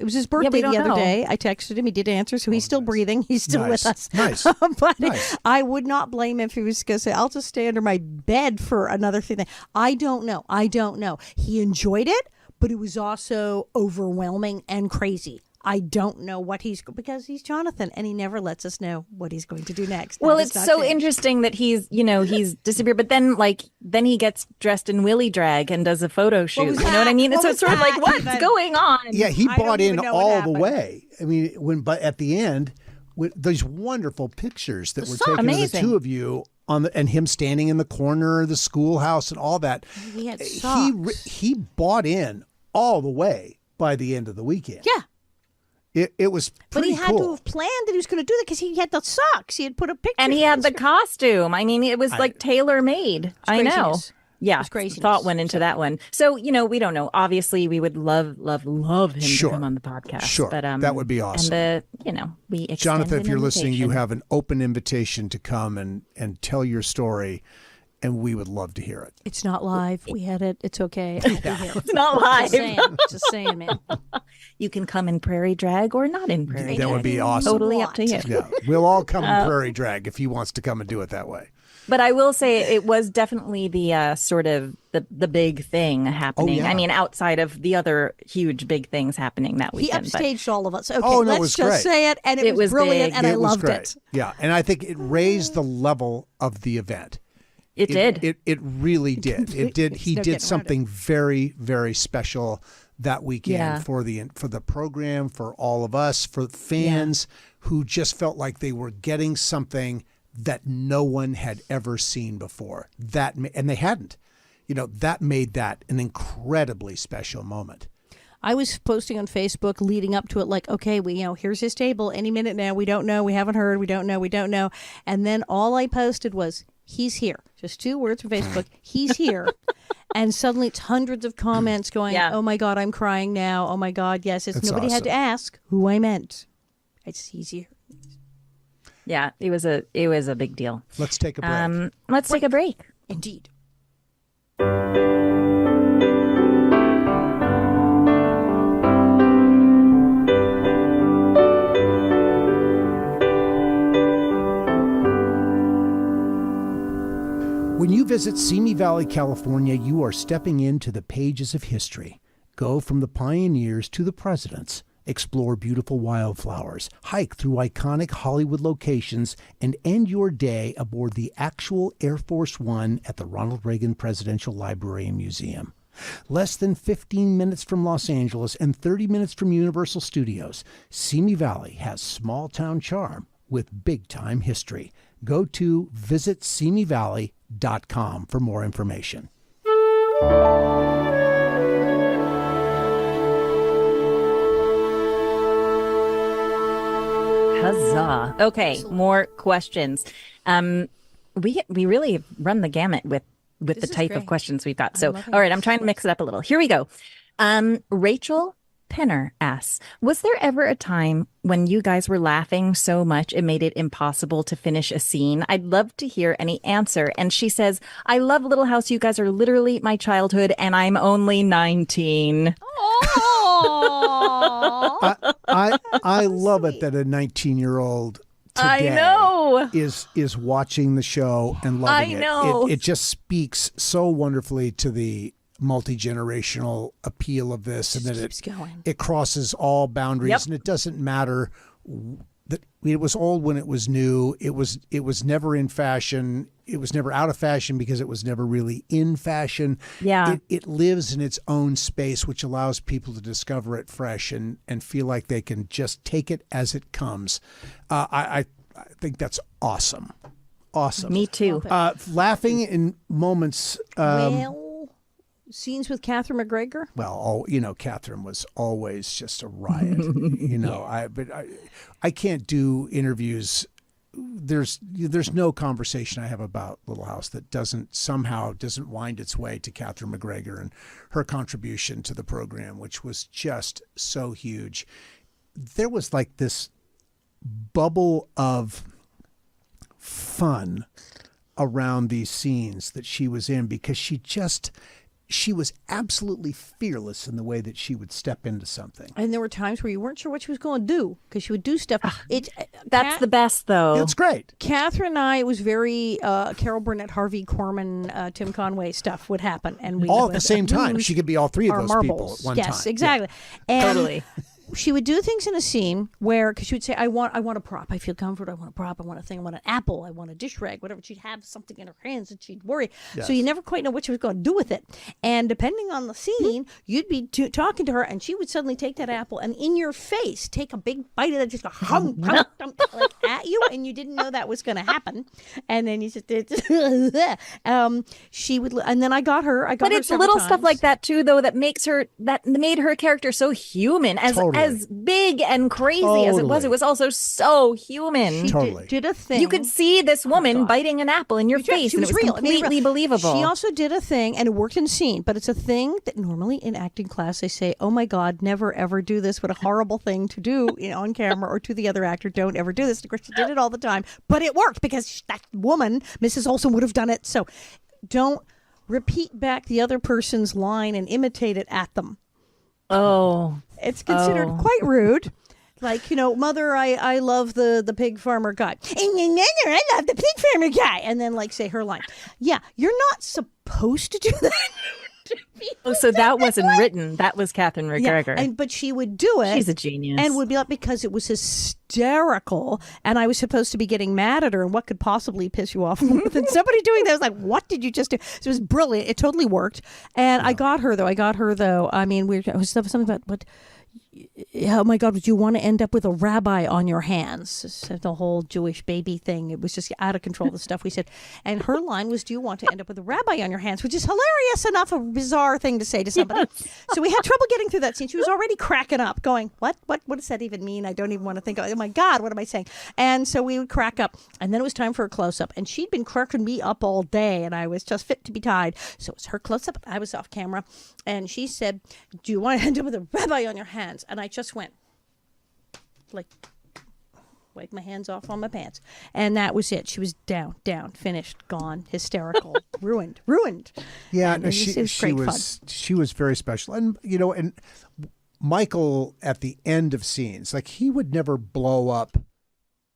Speaker 3: was his birthday
Speaker 1: we don't
Speaker 3: the other
Speaker 1: know.
Speaker 3: day. I texted him. He did answer, so he's still breathing. He's still
Speaker 2: Nice.
Speaker 3: with us.
Speaker 2: Nice.
Speaker 3: But
Speaker 2: Nice.
Speaker 3: I would not blame him if he was going to say, "I'll just stay under my bed for another thing." I don't know. He enjoyed it, but it was also overwhelming and crazy. I don't know what because he's Jonathan and he never lets us know what he's going to do next.
Speaker 1: Well,
Speaker 3: That is
Speaker 1: it's
Speaker 3: not
Speaker 1: so
Speaker 3: changed.
Speaker 1: interesting that he's disappeared, but then he gets dressed in willy drag and does a photo shoot.
Speaker 3: was
Speaker 1: You know what I
Speaker 3: that?
Speaker 1: mean?
Speaker 3: What
Speaker 1: So
Speaker 3: was
Speaker 1: it's sort of like,
Speaker 3: that
Speaker 1: what's
Speaker 3: even?
Speaker 1: going on?
Speaker 2: Yeah, he
Speaker 3: I don't
Speaker 2: bought
Speaker 3: even
Speaker 2: in
Speaker 3: know what
Speaker 2: all the
Speaker 3: happened.
Speaker 2: way. I mean, but at the end, with those wonderful pictures that were
Speaker 3: So
Speaker 2: taken of the
Speaker 1: amazing.
Speaker 2: two of you and him standing in the corner of the schoolhouse and all that.
Speaker 3: He had socks.
Speaker 2: He bought in all the way by the end of the weekend.
Speaker 3: Yeah.
Speaker 2: It was
Speaker 3: But
Speaker 2: pretty
Speaker 3: he had
Speaker 2: cool.
Speaker 3: to have planned that he was going to do that because he had the socks. He had put a picture.
Speaker 1: And he had the costume. I mean, it was like tailor made. I know.
Speaker 3: craziness.
Speaker 1: Yeah,
Speaker 3: It's craziness.
Speaker 1: thought went into that one. So, we don't know. Obviously, we would love him
Speaker 2: Sure.
Speaker 1: to come on the podcast.
Speaker 2: Sure.
Speaker 1: But,
Speaker 2: That would be awesome.
Speaker 1: And we extend
Speaker 2: Jonathan,
Speaker 1: an
Speaker 2: if you're listening, you
Speaker 1: invitation.
Speaker 2: have an open invitation to come and tell your story, and we would love to hear it.
Speaker 3: It's not live. We had it. It's okay. I'll be here.
Speaker 1: It's not live.
Speaker 3: Just saying, man.
Speaker 1: You can come in prairie drag or not in prairie
Speaker 2: That
Speaker 1: drag.
Speaker 2: would be awesome.
Speaker 1: Totally up to you.
Speaker 2: Yeah, we'll all come in prairie drag if he wants to come and do it that way.
Speaker 1: But I will say it was definitely the sort of the big thing happening.
Speaker 2: yeah.
Speaker 1: I mean, outside of the other huge big things happening that
Speaker 3: He
Speaker 1: weekend. but
Speaker 3: upstaged all of us. Okay,
Speaker 2: Oh, no, it
Speaker 3: let's
Speaker 2: was
Speaker 3: just
Speaker 2: great.
Speaker 3: say it. And it was brilliant,
Speaker 1: big.
Speaker 3: and I
Speaker 2: It was
Speaker 3: loved
Speaker 2: great.
Speaker 3: it.
Speaker 2: Yeah, and I think it raised the level of the event.
Speaker 1: it did.
Speaker 2: It really did. It did. He
Speaker 3: no getting
Speaker 2: did
Speaker 3: around
Speaker 2: something very, very special that weekend
Speaker 1: Yeah.
Speaker 2: for the program, for all of us, for fans who just felt like they were getting something that no one had ever seen before. And they hadn't. That made that an incredibly special moment.
Speaker 3: I was posting on Facebook leading up to it, like, okay, here's his table any minute now. We don't know. We haven't heard. We don't know. And then all I posted was, he's here. Just 2 words from Facebook. He's here. And suddenly it's hundreds of comments going,
Speaker 1: Yeah.
Speaker 3: oh my God, I'm crying now. Oh my God, yes.
Speaker 2: That's
Speaker 3: Nobody had to
Speaker 2: awesome.
Speaker 3: ask who I meant. He's here.
Speaker 1: Yeah, it was a big deal.
Speaker 2: Let's take a break.
Speaker 1: Let's take a break.
Speaker 3: Indeed.
Speaker 2: When you visit Simi Valley, California, you are stepping into the pages of history. Go from the pioneers to the presidents. Explore beautiful wildflowers, hike through iconic Hollywood locations, and end your day aboard the actual Air Force One at the Ronald Reagan Presidential Library and Museum. Less than 15 minutes from Los Angeles and 30 minutes from Universal Studios, Simi Valley has small-town charm with big-time history. Go to visitsimivalley.com for more information.
Speaker 1: Huzzah. Okay, more questions. We really have run the gamut with the
Speaker 3: is
Speaker 1: type of
Speaker 3: great.
Speaker 1: questions we've got. So,
Speaker 3: loving
Speaker 1: all right, I'm trying to mix it up a little. Here we go. Rachel Penner asks, was there ever a time when you guys were laughing so much it made it impossible to finish a scene? I'd love to hear any answer. And she says, I love Little House. You guys are literally my childhood, and I'm only 19.
Speaker 3: Oh,
Speaker 2: I love it that a 19-year-old today
Speaker 1: I know.
Speaker 2: is watching the show and loving
Speaker 1: I know.
Speaker 2: it. It just speaks so wonderfully to the multi-generational appeal of this, and that
Speaker 3: keeps going.
Speaker 2: it crosses all boundaries.
Speaker 1: Yep.
Speaker 2: And it doesn't matter that it was old when it was new. It was never in fashion. It was never out of fashion because it was never really in fashion.
Speaker 1: Yeah.
Speaker 2: It lives in its own space, which allows people to discover it fresh and feel like they can just take it as it comes. I think that's awesome. Awesome.
Speaker 1: Me too.
Speaker 2: Laughing in moments.
Speaker 3: well, scenes with Catherine McGregor.
Speaker 2: Catherine was always just a riot. I can't do interviews. There's no conversation I have about Little House that doesn't wind its way to Catherine McGregor and her contribution to the program, which was just so huge. There was like this bubble of fun around these scenes that she was in because she was absolutely fearless in the way that she would step into something.
Speaker 3: And there were times where you weren't sure what she was going to do because she would do stuff.
Speaker 1: That's the best, though.
Speaker 2: It's great.
Speaker 3: Catherine and I, it was very Carol Burnett, Harvey Korman, Tim Conway stuff would happen, and we
Speaker 2: All at
Speaker 3: would
Speaker 2: the same time.
Speaker 3: lose
Speaker 2: She could be all three of
Speaker 3: our
Speaker 2: those
Speaker 3: marbles.
Speaker 2: people at one
Speaker 3: yes,
Speaker 2: time.
Speaker 3: exactly. And
Speaker 1: Totally.
Speaker 3: she would do things in a scene where, because she would say, I want a prop. I feel comfort. I want a prop. I want a thing. I want an apple. I want a dish rag, whatever. She'd have something in her hands and she'd worry. So you never quite know what she was going to do with it. And depending on the scene, you'd be talking to her and she would suddenly take that apple and in your face, take a big bite of it, just go hum, hum, hum, like at you. And you didn't know that was going to happen. And then you just, she would, and then I got her
Speaker 1: But
Speaker 3: her
Speaker 1: it's
Speaker 3: several
Speaker 1: little stuff
Speaker 3: times.
Speaker 1: like that too, though, that made her character so human. As as big and crazy as it
Speaker 2: Totally.
Speaker 1: was also so human.
Speaker 3: She
Speaker 2: Totally.
Speaker 3: did a thing.
Speaker 1: You could see this woman biting an apple in your
Speaker 3: That's right.
Speaker 1: face,
Speaker 3: She
Speaker 1: and it was
Speaker 3: real. I mean,
Speaker 1: completely believable.
Speaker 3: She also did a thing, and it worked in scene, but it's a thing that normally in acting class they say, oh my God, never ever do this. What a horrible thing to do on camera or to the other actor. Don't ever do this. Of course, she did it all the time, but it worked because that woman, Mrs. Olsen, would have done it. So don't repeat back the other person's line and imitate it at them.
Speaker 1: Oh,
Speaker 3: It's considered quite rude. Like, mother, I love the pig farmer guy. And I love the pig farmer guy. And then, like, say her line. Yeah, you're not supposed to do that.
Speaker 1: oh, so that wasn't written. That was Catherine McGregor.
Speaker 3: But she would do it.
Speaker 1: She's a genius.
Speaker 3: And would be like, because it was hysterical. And I was supposed to be getting mad at her. And what could possibly piss you off more than somebody doing that? I was like, what did you just do? So it was brilliant. It totally worked. And I got her, though. I mean, it was something about what. Oh my God, would you want to end up with a rabbi on your hands? The whole Jewish baby thing. It was just out of control, the stuff we said. And her line was, do you want to end up with a rabbi on your hands? Which is hilarious enough, a bizarre thing to say to somebody. Yes. So we had trouble getting through that scene. She was already cracking up, going, what does that even mean? I don't even want to think, oh my God, what am I saying? And so we would crack up. And then it was time for a close-up. And she'd been cracking me up all day, and I was just fit to be tied. So it was her close-up. I was off camera. And she said, do you want to end up with a rabbi on your hands? And I just went, like, wipe my hands off on my pants. And that was it. She was down, finished, gone, hysterical, ruined.
Speaker 2: Yeah,
Speaker 3: and
Speaker 2: no,
Speaker 3: she
Speaker 2: was very special. And, and Michael at the end of scenes, like he would never blow up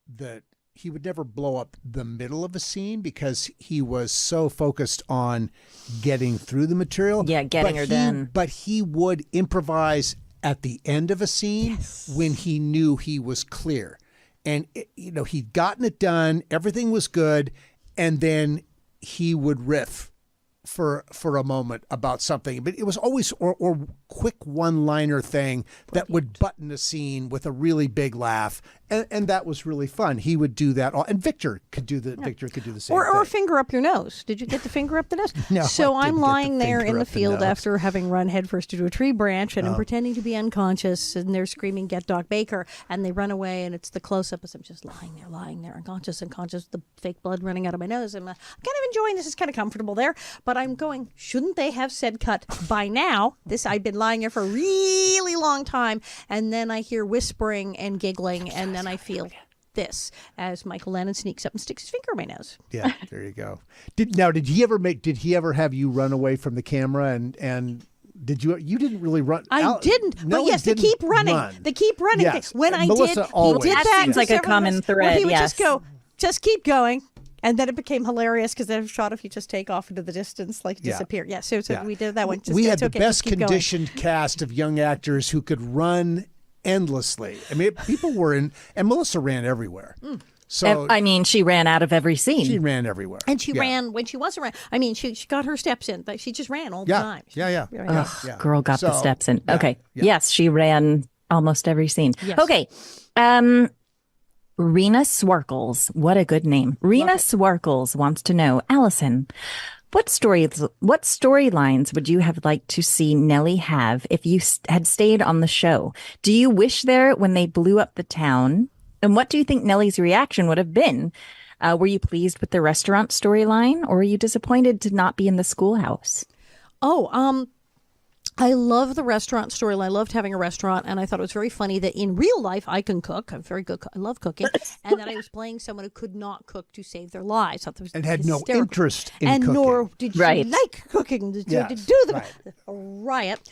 Speaker 2: the middle of a scene because he was so focused on getting through the material.
Speaker 1: Yeah, getting her done.
Speaker 2: But he would improvise at the end of a scene when he knew he was clear. And, he'd gotten it done. Everything was good. And then he would riff for a moment about something. But it was always or quick one-liner thing that would button a scene with a really big laugh. And that was really fun. He would do that. And Victor could do the same
Speaker 3: or
Speaker 2: thing.
Speaker 3: a finger up your nose. Did you get the finger up the nose?
Speaker 2: No.
Speaker 3: So
Speaker 2: I
Speaker 3: I'm
Speaker 2: didn't get
Speaker 3: lying
Speaker 2: the
Speaker 3: there
Speaker 2: finger
Speaker 3: in the
Speaker 2: up the
Speaker 3: field
Speaker 2: nose.
Speaker 3: after having run headfirst into a tree branch, and I'm pretending to be unconscious, and they're screaming, "Get Doc Baker!" And they run away, and it's the close-up as I'm just lying there, unconscious, the fake blood running out of my nose. I'm kind of enjoying this. It's kind of comfortable there, but I'm going, shouldn't they have said cut by now? I've been lying here for a really long time, and then I hear whispering and giggling, and then I feel this as Michael Lennon sneaks up and sticks his finger in my nose.
Speaker 2: Yeah, there you go. Did he ever have you run away from the camera and did you didn't really run?
Speaker 3: I didn't. But yes, they keep running. They keep running.
Speaker 2: Yes.
Speaker 3: When I
Speaker 2: Melissa
Speaker 3: did,
Speaker 2: always.
Speaker 3: he did
Speaker 1: That
Speaker 3: that.
Speaker 1: seems like a common thread,
Speaker 3: Well, he would
Speaker 1: yes.
Speaker 3: just keep going. And then it became hilarious because then shot if you just take off into the distance, like
Speaker 2: Yeah.
Speaker 3: disappear. Yeah, so we did that one.
Speaker 2: We had
Speaker 3: it's
Speaker 2: the
Speaker 3: okay,
Speaker 2: best
Speaker 3: just keep going.
Speaker 2: conditioned cast of young actors who could run endlessly. I mean, people were in, and Melissa ran everywhere. So
Speaker 1: I mean, she ran out of every scene.
Speaker 2: she ran everywhere.
Speaker 3: And she ran when she wasn't ran. I mean, she got her steps in. But she just ran all the time.
Speaker 2: Yeah.
Speaker 1: Ugh, girl got the
Speaker 2: So,
Speaker 1: steps in.
Speaker 2: yeah,
Speaker 1: Okay.
Speaker 2: yeah.
Speaker 1: Yes, she ran almost every scene.
Speaker 3: Yes.
Speaker 1: Okay. Rena Swarkles. What a good name. Rena Swarkles wants to know, Allison, what storylines would you have liked to see Nellie have if you had stayed on the show? Do you wish there when they blew up the town? And what do you think Nellie's reaction would have been? Were you pleased with the restaurant storyline, or were you disappointed to not be in the schoolhouse?
Speaker 3: I love the restaurant storyline. I loved having a restaurant, and I thought it was very funny that in real life I can cook. I'm very good. I love cooking, and that I was playing someone who could not cook to save their lives. I thought it was
Speaker 2: And had
Speaker 3: hysterical.
Speaker 2: no interest in
Speaker 3: and
Speaker 2: cooking.
Speaker 3: nor did
Speaker 1: Right.
Speaker 3: she like cooking to
Speaker 2: Yes,
Speaker 3: do the
Speaker 2: right.
Speaker 3: riot.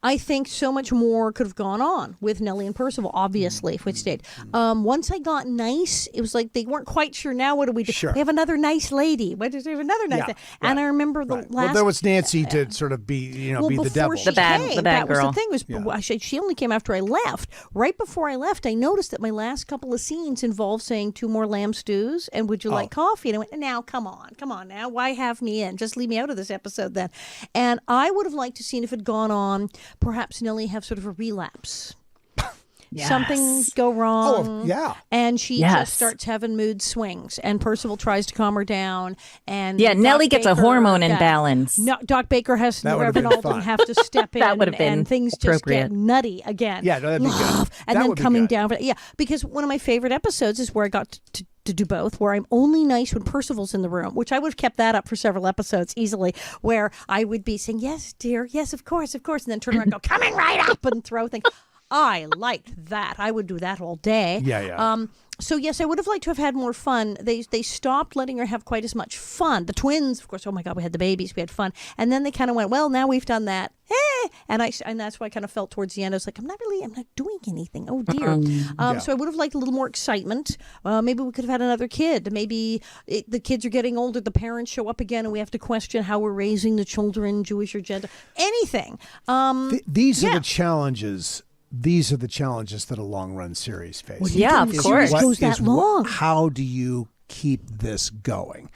Speaker 3: I think so much more could have gone on with Nellie and Percival, obviously, if we'd stayed. Once I got nice, it was like they weren't quite sure, now what do we do?
Speaker 2: Sure.
Speaker 3: We have another nice lady. What do we have another nice
Speaker 2: Yeah,
Speaker 3: lady? And
Speaker 2: right,
Speaker 3: I remember the
Speaker 2: Right.
Speaker 3: last...
Speaker 2: Well, there was Nancy to sort of be, be the
Speaker 3: before
Speaker 2: devil.
Speaker 3: she
Speaker 1: The bad
Speaker 3: came,
Speaker 1: girl.
Speaker 3: was the thing. She only came after I left. Right before I left, I noticed that my last couple of scenes involved saying 2 more lamb stews and would you like coffee? And I went, now, come on now. Why have me in? Just leave me out of this episode then. And I would have liked to seen if it had gone on, perhaps Nellie have sort of a relapse. something
Speaker 1: Yes.
Speaker 3: go wrong.
Speaker 2: Oh, yeah.
Speaker 3: And she
Speaker 1: Yes.
Speaker 3: just starts having mood swings, and Percival tries to calm her down. And
Speaker 1: Yeah,
Speaker 3: Doc
Speaker 1: Nellie gets a
Speaker 3: Baker-
Speaker 1: hormone
Speaker 3: yeah.
Speaker 1: imbalance.
Speaker 3: No, Doc Baker has
Speaker 2: That would have
Speaker 3: Reverend
Speaker 2: been
Speaker 3: Alden
Speaker 2: fun.
Speaker 3: have to step in.
Speaker 1: That would have been
Speaker 3: and things just
Speaker 1: appropriate.
Speaker 3: get nutty again.
Speaker 2: Yeah, no, that'd be good.
Speaker 3: And
Speaker 2: That
Speaker 3: then
Speaker 2: would be
Speaker 3: coming
Speaker 2: good.
Speaker 3: down. Yeah, because one of my favorite episodes is where I got to do both, where I'm only nice when Percival's in the room, which I would have kept that up for several episodes easily, where I would be saying, yes, dear, yes, of course, and then turn around and go, coming right up, and throw things. I liked that. I would do that all day.
Speaker 2: Yeah.
Speaker 3: So yes, I would have liked to have had more fun. They stopped letting her have quite as much fun. The twins, of course. Oh my God, we had the babies. We had fun, and then they kind of went, well, now we've done that. And that's why I kind of felt towards the end. I was like, I'm not doing anything. Oh dear. So I would have liked a little more excitement. Maybe we could have had another kid. Maybe the kids are getting older. The parents show up again, and we have to question how we're raising the children, Jewish or Gentile. Anything.
Speaker 2: These are the challenges. These are the challenges that a long run series faces.
Speaker 1: Yeah, of course.
Speaker 3: It goes that long.
Speaker 2: How do you keep this going?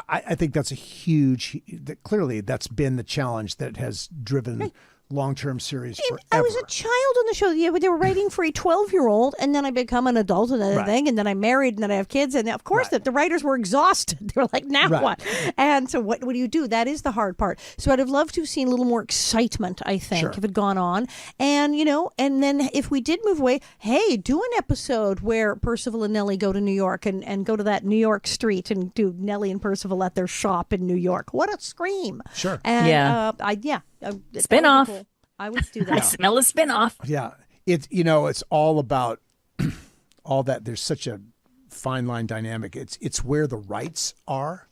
Speaker 2: I think that's a huge. Clearly, that's been the challenge that has driven long-term series forever.
Speaker 3: I was a child on the show. Yeah, but they were writing for a 12-year-old, and then I become an adult and everything, and then I married, and then I have kids, and of course the writers were exhausted. They were like, now what? And so what do you do? That is the hard part. So I'd have loved to have seen a little more excitement, I think, if it had gone on. And, and then if we did move away, hey, do an episode where Percival and Nellie go to New York and go to that New York street and do Nellie and Percival at their shop in New York. What a scream.
Speaker 2: Sure.
Speaker 3: And,
Speaker 1: Spin-off.
Speaker 3: Cool. I would do that.
Speaker 1: I smell a spinoff.
Speaker 2: Yeah, it's all about all that. There's such a fine line dynamic. It's where the rights are.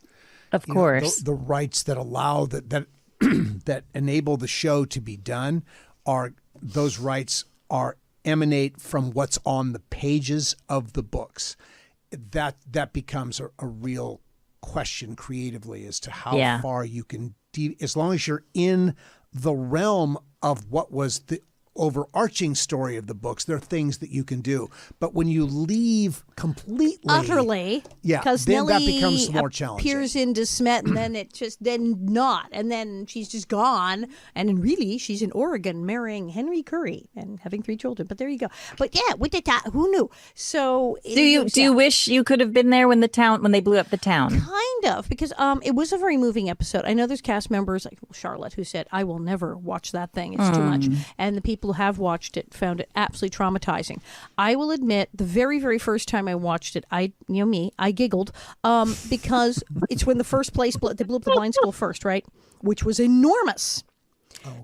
Speaker 1: Of course.
Speaker 2: The rights that allow that that enable the show to be done are those rights are emanate from what's on the pages of the books. That becomes a real question creatively as to how far you can, as long as you're in the realm of what was the overarching story of the books, there are things that you can do. But when you leave completely,
Speaker 3: utterly, because
Speaker 2: then
Speaker 3: Nellie
Speaker 2: that becomes more challenging.
Speaker 3: appears in Desmet, and then then not, and then she's just gone, and then really she's in Oregon marrying Henry Curry and having 3 children. But there you go. But yeah, with the who knew? So
Speaker 1: Do you wish you could have been there when they blew up the town?
Speaker 3: Kind of, because it was a very moving episode. I know there's cast members like Charlotte who said, I will never watch that thing. It's too much. And the people who have watched it found it absolutely traumatizing. I will admit, the very, very first time I watched it, I giggled because it's when the first place, they blew up the blind school first, right? Which was enormous.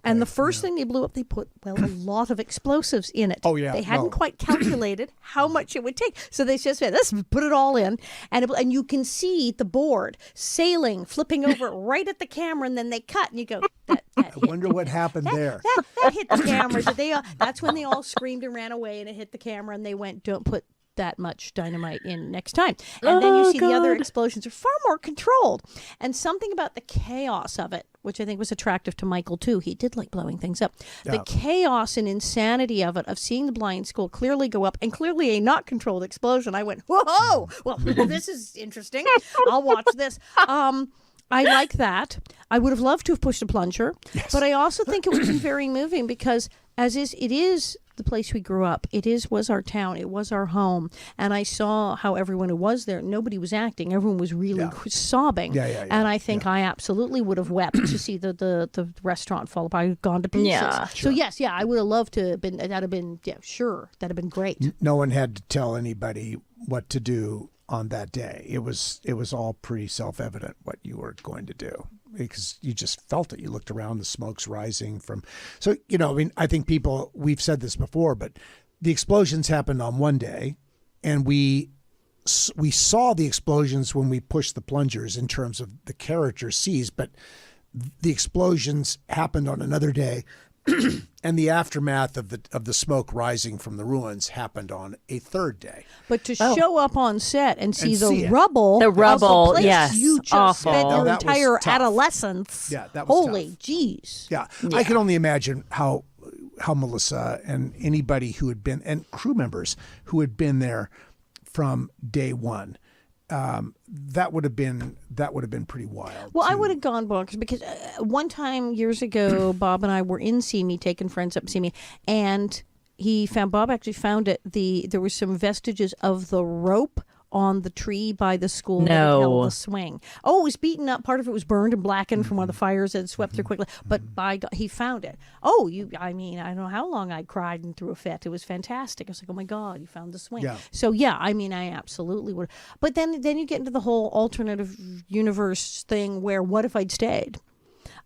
Speaker 3: And the first thing they blew up, they put, a lot of explosives in it.
Speaker 2: Oh, yeah.
Speaker 3: They hadn't quite calculated how much it would take. So they just said, let's put it all in. And you can see the board sailing, flipping over right at the camera, and then they cut, and you go,
Speaker 2: I wonder what happened there.
Speaker 3: That hit the camera. That's when they all screamed and ran away, and it hit the camera, and they went, don't put that much dynamite in next time. And then you see the other explosions are far more controlled. And something about the chaos of it, which I think was attractive to Michael too. He did like blowing things up. The chaos and insanity of it, of seeing the blind school clearly go up and clearly a not controlled explosion. I went, whoa, well, this is interesting. I'll watch this. I like that. I would have loved to have pushed a plunger, but I also think it would have been very moving because it is the place we grew up. Was our town. It was our home. And I saw how everyone who was there, nobody was acting. Everyone was really sobbing. And I think I absolutely would have wept to see the restaurant fall apart. I'd gone to pieces.
Speaker 1: Yeah.
Speaker 3: So yes, I would have loved to have been, that'd have been, sure. That'd have been great.
Speaker 2: No one had to tell anybody what to do on that day. It was all pretty self-evident what you were going to do, because you just felt it. You looked around, the smoke's rising from. So, I think we've said this before, but the explosions happened on one day, and we saw the explosions when we pushed the plungers in terms of the character sees, but the explosions happened on another day. And the aftermath of the smoke rising from the ruins happened on a third day.
Speaker 3: But to show up on set and see the
Speaker 2: rubble,
Speaker 3: of the place
Speaker 1: yes,
Speaker 3: you just
Speaker 1: awful.
Speaker 3: spent your
Speaker 2: that was
Speaker 3: entire
Speaker 2: tough.
Speaker 3: adolescence.
Speaker 2: Yeah, that was
Speaker 3: holy
Speaker 2: tough.
Speaker 3: jeez.
Speaker 2: Yeah, I can only imagine how Melissa and anybody who had been, and crew members who had been there from day one. That would have been pretty wild.
Speaker 3: Well, I would have gone bonkers because one time years ago, Bob and I were in See Me, taking friends up to See Me, and Bob actually found it. There were some vestiges of the rope on the tree by the school that had held the swing. Oh, it was beaten up. Part of it was burned and blackened from one of the fires that had swept through quickly. But by God, he found it. Oh, I don't know how long I cried and threw a fit. It was fantastic. I was like, oh my God, you found the swing.
Speaker 2: Yeah.
Speaker 3: So yeah, I mean, I absolutely would. But then you get into the whole alternative universe thing where what if I'd stayed?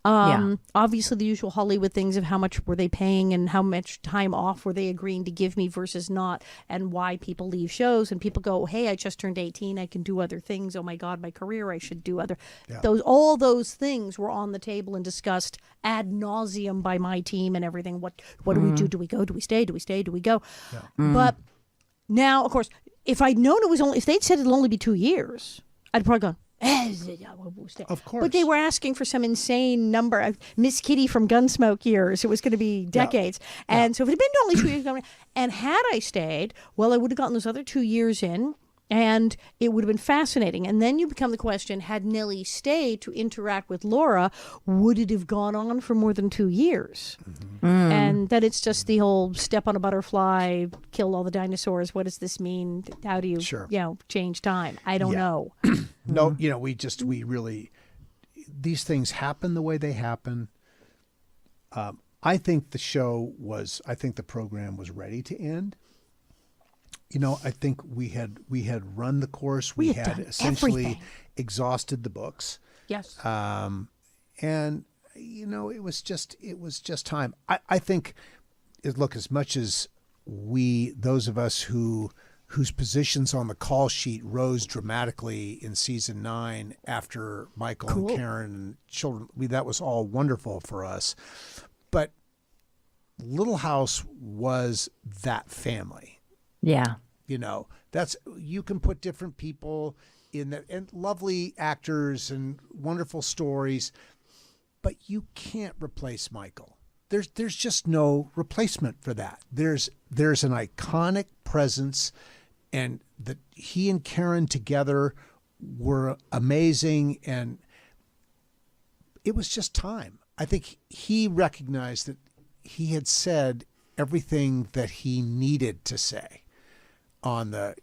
Speaker 3: Obviously the usual Hollywood things of how much were they paying and how much time off were they agreeing to give me versus not, and why people leave shows, and people go, hey, I just turned 18, I can do other things. Oh my God, my career, I should do other. All those things were on the table and discussed ad nauseum by my team and everything. What do we do? Do we go? Do we stay? Do we stay? Do we go? But now, of course, if they'd said it'll only be 2 years, I'd probably gone,
Speaker 2: of course.
Speaker 3: But they were asking for some insane number of Miss Kitty from Gunsmoke years. It was going to be decades. And so if it had been only 2 years, and had I stayed, well, I would have gotten those other 2 years in, and it would have been fascinating. And then you become the question, had Nellie stayed to interact with Laura, would it have gone on for more than 2 years? And that it's just the whole step on a butterfly, kill all the dinosaurs. What does this mean? How do you, change time? I don't know.
Speaker 2: No, we really, these things happen the way they happen. I think the program was ready to end. I think we had run the course. We had essentially exhausted the books.
Speaker 3: Yes.
Speaker 2: And it was just time. I think, look, as much as those of us whose positions on the call sheet rose dramatically in season 9 after Michael and Karen and children, that was all wonderful for us. But Little House was that family.
Speaker 1: Yeah.
Speaker 2: You can put different people in that, and lovely actors and wonderful stories, but you can't replace Michael. There's just no replacement for that. There's an iconic presence, and that he and Karen together were amazing, and it was just time. I think he recognized that he had said everything that he needed to say on the,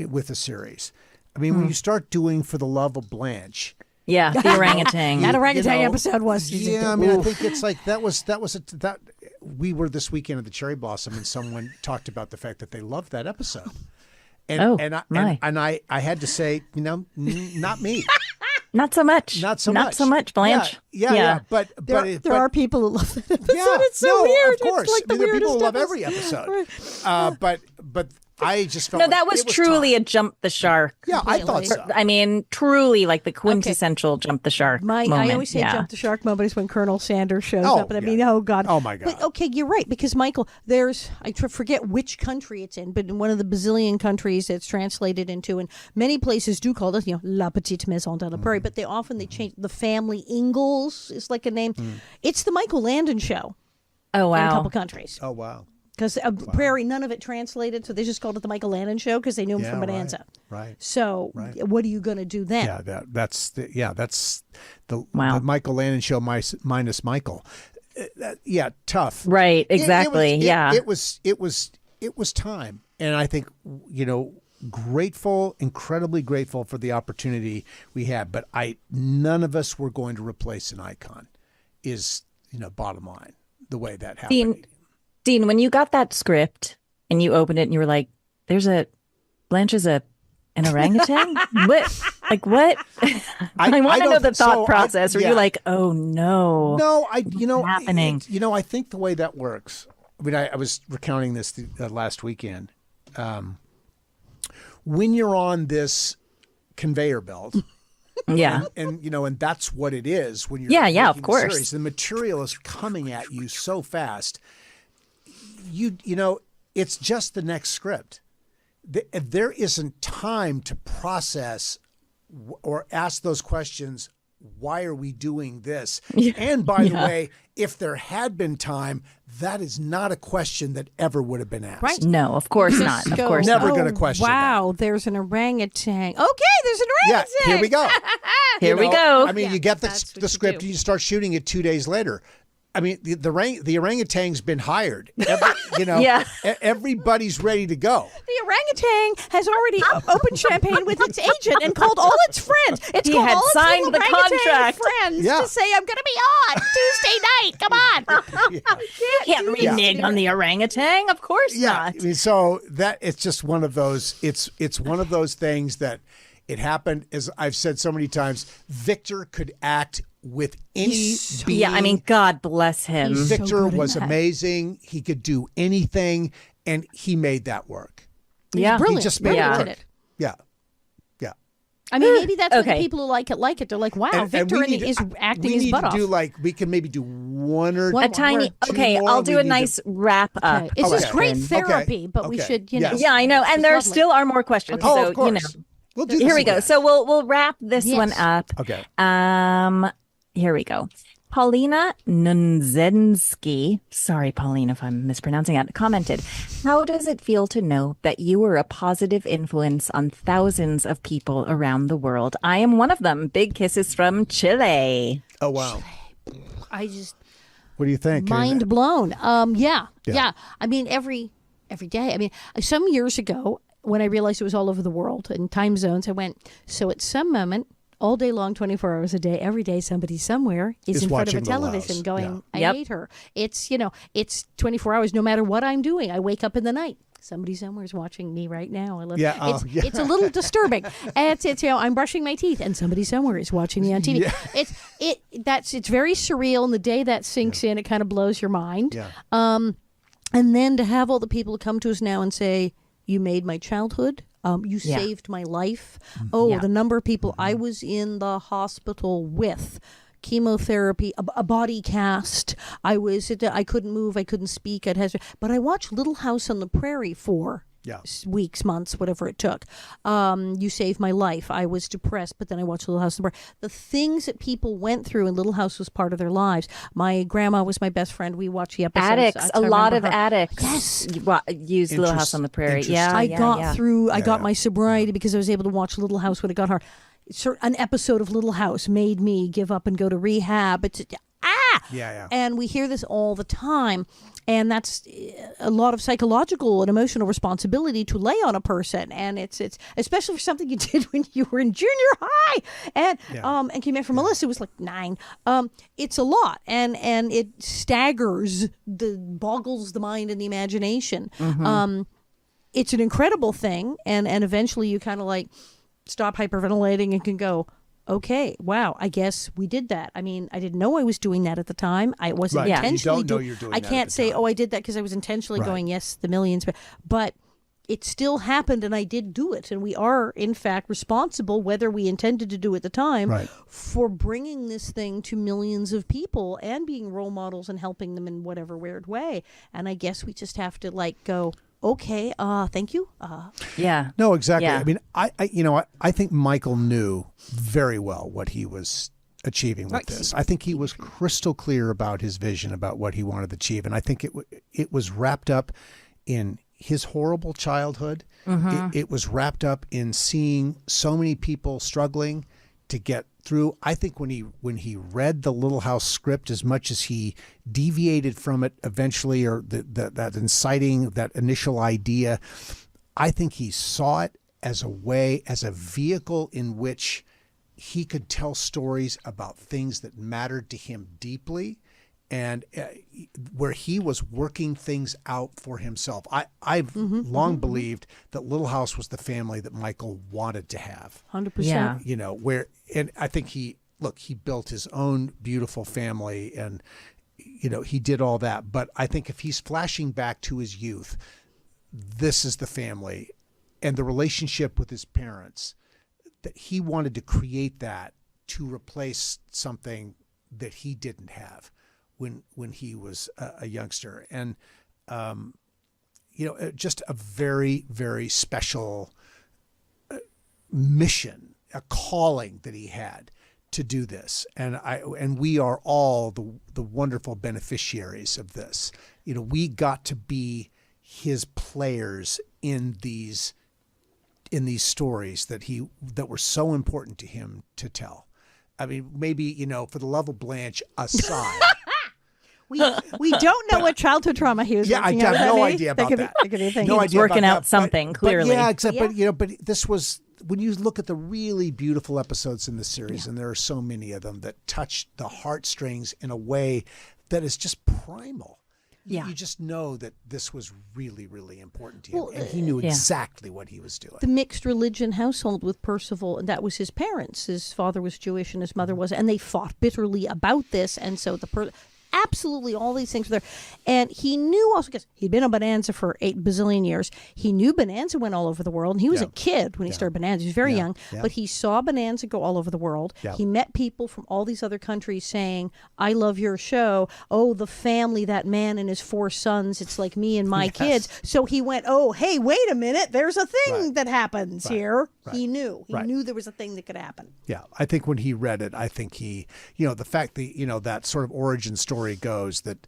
Speaker 2: with the series. I mean, when you start doing For the Love of Blanche.
Speaker 1: Yeah, the orangutan.
Speaker 3: That orangutan episode was.
Speaker 2: Yeah, I mean, I think it's like that we were this weekend at the Cherry Blossom, and someone talked about the fact that they loved that episode. And I had to say, not me.
Speaker 1: Not so much.
Speaker 2: Not so much,
Speaker 1: Blanche.
Speaker 2: Yeah. But
Speaker 3: there are people who love that episode.
Speaker 2: Yeah,
Speaker 3: it's so weird.
Speaker 2: Of course.
Speaker 3: It's like the
Speaker 2: there are people who love
Speaker 3: weirdest
Speaker 2: every episode.
Speaker 3: Right.
Speaker 2: But I just felt
Speaker 1: No, that was truly
Speaker 2: time.
Speaker 1: a jump the shark.
Speaker 2: Yeah, I thought so.
Speaker 1: I mean, truly like the quintessential jump the shark moment.
Speaker 3: I always say jump the shark moment is when Colonel Sanders shows up. And I mean, oh, God.
Speaker 2: Oh, my God.
Speaker 3: But, okay, you're right. Because, Michael, I forget which country it's in, but in one of the bazillion countries it's translated into, and many places do call it, La Petite Maison de la Prairie, but they change the family Ingalls is like a name. It's the Michael Landon show.
Speaker 1: Oh, wow.
Speaker 3: In a couple countries.
Speaker 2: Oh, wow.
Speaker 3: Because Prairie, none of it translated, so they just called it the Michael Landon Show because they knew him from Bonanza.
Speaker 2: Right.
Speaker 3: So, what are you going to do then?
Speaker 2: Yeah, that's the Michael Landon Show minus Michael. Tough.
Speaker 1: Right. Exactly.
Speaker 2: It was time, and I think incredibly grateful for the opportunity we had. But none of us were going to replace an icon. Is bottom line the way that happened.
Speaker 1: Dean, when you got that script and you opened it and you were like, Blanche is an orangutan? What? Like, what? I want to know the thought process. Were you like, oh, no.
Speaker 2: No,
Speaker 1: what's happening?
Speaker 2: I think the way that works, I mean, I was recounting this last weekend. When you're on this conveyor belt,
Speaker 1: yeah,
Speaker 2: and that's what it is when you're
Speaker 1: of course.
Speaker 2: Series, the material is coming at you so fast. It's just the next script. There isn't time to process or ask those questions. Why are we doing this? Yeah. And by the way, if there had been time, that is not a question that ever would have been asked.
Speaker 3: Right?
Speaker 1: No, of course not. Of course
Speaker 2: never
Speaker 1: not.
Speaker 2: going to question
Speaker 3: wow,
Speaker 2: that.
Speaker 3: There's an orangutan. Okay, there's an orangutan.
Speaker 2: Yeah, here we go.
Speaker 1: Here we go.
Speaker 2: I mean, you get the script, and you start shooting it 2 days later. I mean, the orangutan's been hired.
Speaker 1: Yeah.
Speaker 2: Everybody's ready to go.
Speaker 3: The orangutan has already opened champagne with its agent and called all its friends. It's
Speaker 1: He
Speaker 3: called
Speaker 1: had
Speaker 3: all its
Speaker 1: signed
Speaker 3: little
Speaker 1: the
Speaker 3: orangutan
Speaker 1: contract.
Speaker 3: friends
Speaker 2: Yeah.
Speaker 3: to say, I'm going to be on Tuesday night. Come on.
Speaker 1: Can't renege on the orangutan. Of course
Speaker 2: Yeah.
Speaker 1: not.
Speaker 2: I mean, so that it's just one of those. It's one of those things that it happened. As I've said so many times, Victor could act with any being.
Speaker 1: Yeah, I mean, God bless him.
Speaker 3: He's so
Speaker 2: Victor
Speaker 3: good at
Speaker 2: was
Speaker 3: that.
Speaker 2: amazing. He could do anything, and he made that work.
Speaker 1: Yeah.
Speaker 3: Brilliant.
Speaker 2: just made
Speaker 3: Brilliant
Speaker 1: it
Speaker 3: at
Speaker 2: work.
Speaker 3: it.
Speaker 2: Yeah. Yeah.
Speaker 3: I mean, maybe that's what the
Speaker 1: Okay.
Speaker 3: people who like it. They're like, wow,
Speaker 2: And
Speaker 3: Victor
Speaker 2: we need
Speaker 3: is
Speaker 2: to-
Speaker 3: acting
Speaker 2: we
Speaker 3: his
Speaker 2: need
Speaker 3: butt
Speaker 2: to
Speaker 3: off.
Speaker 2: do we can maybe do one or
Speaker 3: One
Speaker 1: A
Speaker 3: more.
Speaker 1: tiny.
Speaker 2: Two
Speaker 1: Okay,
Speaker 2: more,
Speaker 1: I'll do
Speaker 2: we
Speaker 1: a
Speaker 2: need
Speaker 1: nice wrap up.
Speaker 3: Okay. It's just great
Speaker 1: question.
Speaker 3: therapy, but we
Speaker 2: Okay.
Speaker 3: should,
Speaker 2: Yes.
Speaker 1: Yeah, I know, and there
Speaker 3: lovely.
Speaker 1: still are more questions.
Speaker 2: Oh,
Speaker 1: so
Speaker 2: of course.
Speaker 1: you know,
Speaker 2: We'll do
Speaker 1: here
Speaker 2: this
Speaker 1: we go.
Speaker 2: again.
Speaker 1: So we'll wrap this
Speaker 3: Yes.
Speaker 1: one up.
Speaker 2: Okay.
Speaker 1: Here we go. Paulina Nunzensky, sorry, Paulina, if I'm mispronouncing it, commented, how does it feel to know that you were a positive influence on thousands of people around the world? I am one of them. Big kisses from Chile.
Speaker 2: Oh wow.
Speaker 3: I just
Speaker 2: What do you think?
Speaker 3: mind blown. Yeah.
Speaker 2: Yeah.
Speaker 3: I mean, every day. I mean, some years ago when I realized it was all over the world in time zones, I went, so at some moment, all day long, 24 hours a day, every day, somebody somewhere is in front of a
Speaker 2: watching Little
Speaker 3: television
Speaker 2: House.
Speaker 3: going, I
Speaker 1: Yep.
Speaker 3: hate her. It's, it's 24 hours no matter what I'm doing. I wake up in the night. Somebody somewhere is watching me right now. I love
Speaker 2: Yeah, oh,
Speaker 3: it's,
Speaker 2: yeah.
Speaker 3: it's a little disturbing. It's I'm brushing my teeth and somebody somewhere is watching me on TV.
Speaker 2: Yeah.
Speaker 3: It's very surreal, and the day that sinks in, it kind of blows your mind.
Speaker 2: Yeah.
Speaker 3: And then to have all the people come to us now and say, you made my childhood. You
Speaker 1: Yeah.
Speaker 3: saved my life. Oh,
Speaker 1: Yeah.
Speaker 3: the number of people I was in the hospital with, chemotherapy, a body cast. I couldn't move. I couldn't speak. But I watched Little House on the Prairie for
Speaker 2: Yeah.
Speaker 3: weeks, months, whatever it took. You saved my life. I was depressed, but then I watched Little House on the Prairie. The things that people went through, and Little House was part of their lives. My grandma was my best friend. We watched the episodes.
Speaker 1: Addicts, a
Speaker 3: I
Speaker 1: lot of
Speaker 3: remember her.
Speaker 1: addicts.
Speaker 3: Yes.
Speaker 1: Use Little House on the Prairie. Yeah,
Speaker 2: Interesting.
Speaker 3: I
Speaker 1: yeah,
Speaker 3: got
Speaker 1: yeah.
Speaker 3: through. I got
Speaker 2: yeah.
Speaker 3: my sobriety because I was able to watch Little House when it got hard. An episode of Little House made me give up and go to rehab.
Speaker 2: Yeah.
Speaker 3: And we hear this all the time, and that's a lot of psychological and emotional responsibility to lay on a person. And it's especially for something you did when you were in junior high. And and came in from Melissa, it was like 9. It's a lot, and it boggles the mind and the imagination. It's an incredible thing, and eventually you kind of like stop hyperventilating and can go, okay, wow, I guess we did that. I mean, I didn't know I was doing that at the time. I wasn't
Speaker 2: Right. You
Speaker 3: intentionally
Speaker 2: don't know you're doing
Speaker 3: I
Speaker 2: that at
Speaker 3: can't
Speaker 2: the
Speaker 3: say,
Speaker 2: time.
Speaker 3: oh, I did that because I was intentionally
Speaker 2: Right.
Speaker 3: going, yes, the millions, but it still happened, and I did do it, and we are in fact responsible, whether we intended to do it at the time,
Speaker 2: Right.
Speaker 3: for bringing this thing to millions of people and being role models and helping them in whatever weird way. And I guess we just have to go, okay, thank you.
Speaker 1: Yeah.
Speaker 2: No, exactly.
Speaker 1: Yeah.
Speaker 2: I mean, I think Michael knew very well what he was achieving with
Speaker 3: Right.
Speaker 2: this. I think he was crystal clear about his vision, about what he wanted to achieve, and I think it was wrapped up in his horrible childhood. It was wrapped up in seeing so many people struggling to get through. I think when he read the Little House script, as much as he deviated from it eventually, or that inciting, that initial idea, I think he saw it as a vehicle in which he could tell stories about things that mattered to him deeply, and where he was working things out for himself. I've long believed that Little House was the family that Michael wanted to have.
Speaker 3: 100%.
Speaker 1: Yeah.
Speaker 2: And I think he built his own beautiful family, and he did all that. But I think if he's flashing back to his youth, this is the family and the relationship with his parents, that he wanted to create that to replace something that he didn't have when he was a youngster. And just a very, very special mission, a calling that he had to do this. And we are all the wonderful beneficiaries of this. We got to be his players in these stories that were so important to him to tell. I mean, maybe, for the love of Blanche aside.
Speaker 3: We don't know what childhood trauma he was.
Speaker 2: Yeah, I
Speaker 3: working
Speaker 2: have
Speaker 3: out.
Speaker 2: no
Speaker 3: Maybe?
Speaker 2: idea about that.
Speaker 3: That could be a thing.
Speaker 2: No
Speaker 1: He's
Speaker 2: idea
Speaker 1: working
Speaker 2: about
Speaker 1: out
Speaker 2: that,
Speaker 1: something, clearly.
Speaker 2: but this was, when you look at the really beautiful episodes in the series, and there are so many of them that touch the heartstrings in a way that is just primal.
Speaker 1: Yeah.
Speaker 2: You just know that this was really, really important to him, and he knew exactly what he was doing.
Speaker 3: The mixed religion household with Percival, and that was his parents. His father was Jewish and his mother was, and they fought bitterly about this. And so absolutely all these things were there. And he knew also, because he'd been on Bonanza for 8 bazillion years, he knew Bonanza went all over the world. And he was a kid when he started Bonanza. He was very young, but he saw Bonanza go all over the world. He met people from all these other countries saying, I love your show. Oh, the family, that man and his 4 sons, it's like me and my kids. So he went, oh, hey, wait a minute. There's a thing that happens here. He knew. He knew there was a thing that could happen.
Speaker 2: Yeah, I think when he read it, I think he, the fact that, that sort of origin story goes that,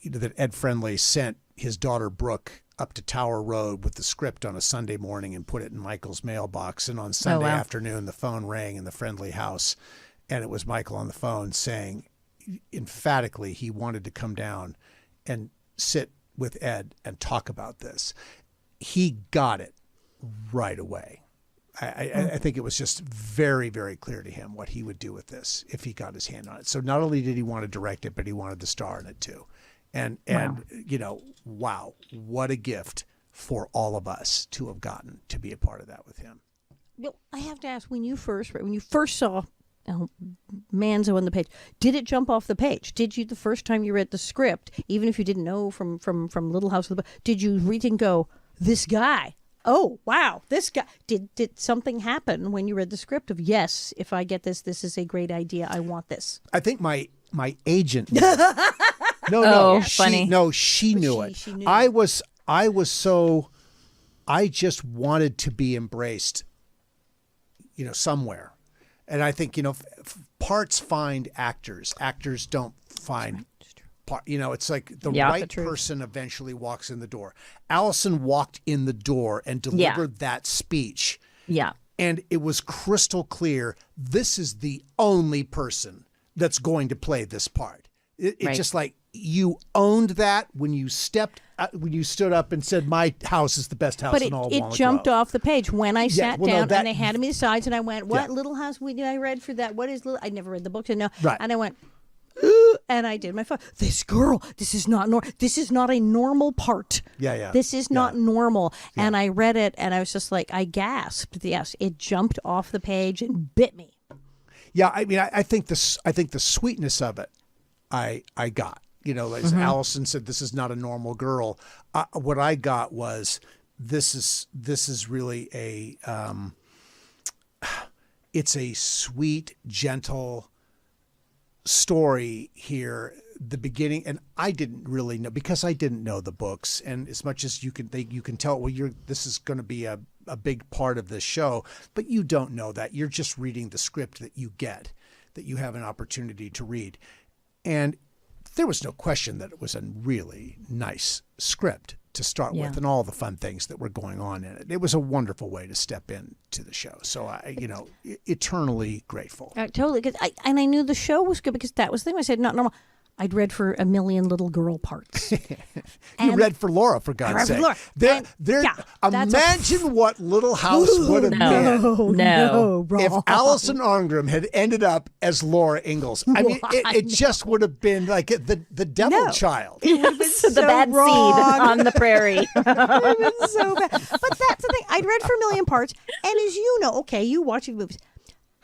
Speaker 2: that Ed Friendly sent his daughter Brooke up to Tower Road with the script on a Sunday morning and put it in Michael's mailbox. And on Sunday afternoon, the phone rang in the Friendly house, and it was Michael on the phone saying emphatically he wanted to come down and sit with Ed and talk about this. He got it right away. I think it was just very, very clear to him what he would do with this if he got his hand on it. So not only did he want to direct it, but he wanted to star in it too. And wow, what a gift for all of us to have gotten to be a part of that with him.
Speaker 3: Well, I have to ask, when you first saw Manzo on the page, did it jump off the page? Did you, the first time you read the script, even if you didn't know from Little House of the Book, did you read and go, this guy? Oh, wow, this guy. Did something happen when you read the script of, yes, if I get this is a great idea. I want this.
Speaker 2: I think my agent knew. No,
Speaker 1: funny.
Speaker 2: She knew it.
Speaker 3: She knew.
Speaker 2: I just wanted to be embraced, somewhere. And I think, parts find actors. Actors don't find it's like the right person eventually walks in the door. Allison walked in the door and delivered that speech.
Speaker 1: Yeah.
Speaker 2: And it was crystal clear. This is the only person that's going to play this part. It just like you owned that when you stood up and said, my house is the best house in all of Walnut
Speaker 3: It jumped
Speaker 2: Grove.
Speaker 3: off the page when I sat down and they had me the sides and I went, what Little House I read for that? What is Little? I'd never read the book. Right. And I went, and I did my phone. This girl, this is not This is not a normal part.
Speaker 2: Yeah.
Speaker 3: This is not normal. Yeah. And I read it, and I was just like, I gasped. Yes, it jumped off the page and bit me.
Speaker 2: Yeah, I mean, I think the sweetness of it, I got. As Allison said, this is not a normal girl. What I got was this is really it's a sweet, gentle story here, the beginning, and I didn't really know, because I didn't know the books, and as much as you can tell, this is going to be a big part of this show, but you don't know that. You're just reading the script that you have an opportunity to read, and there was no question that it was a really nice script to start with, and all the fun things that were going on in it. It was a wonderful way to step into the show. So I, eternally grateful.
Speaker 3: Totally. I knew the show was good because that was the thing. I said, not normal. I'd read for a million little girl parts.
Speaker 2: You read for Laura, for God's sake. Imagine what Little House would have been if Allison Arngrim had ended up as Laura Ingalls. I mean, it just would have been like the devil child.
Speaker 1: Yes, the bad seed on the prairie.
Speaker 3: It would have been so bad. But that's the thing. I'd read for a million parts. And as you know, okay, you watching movies.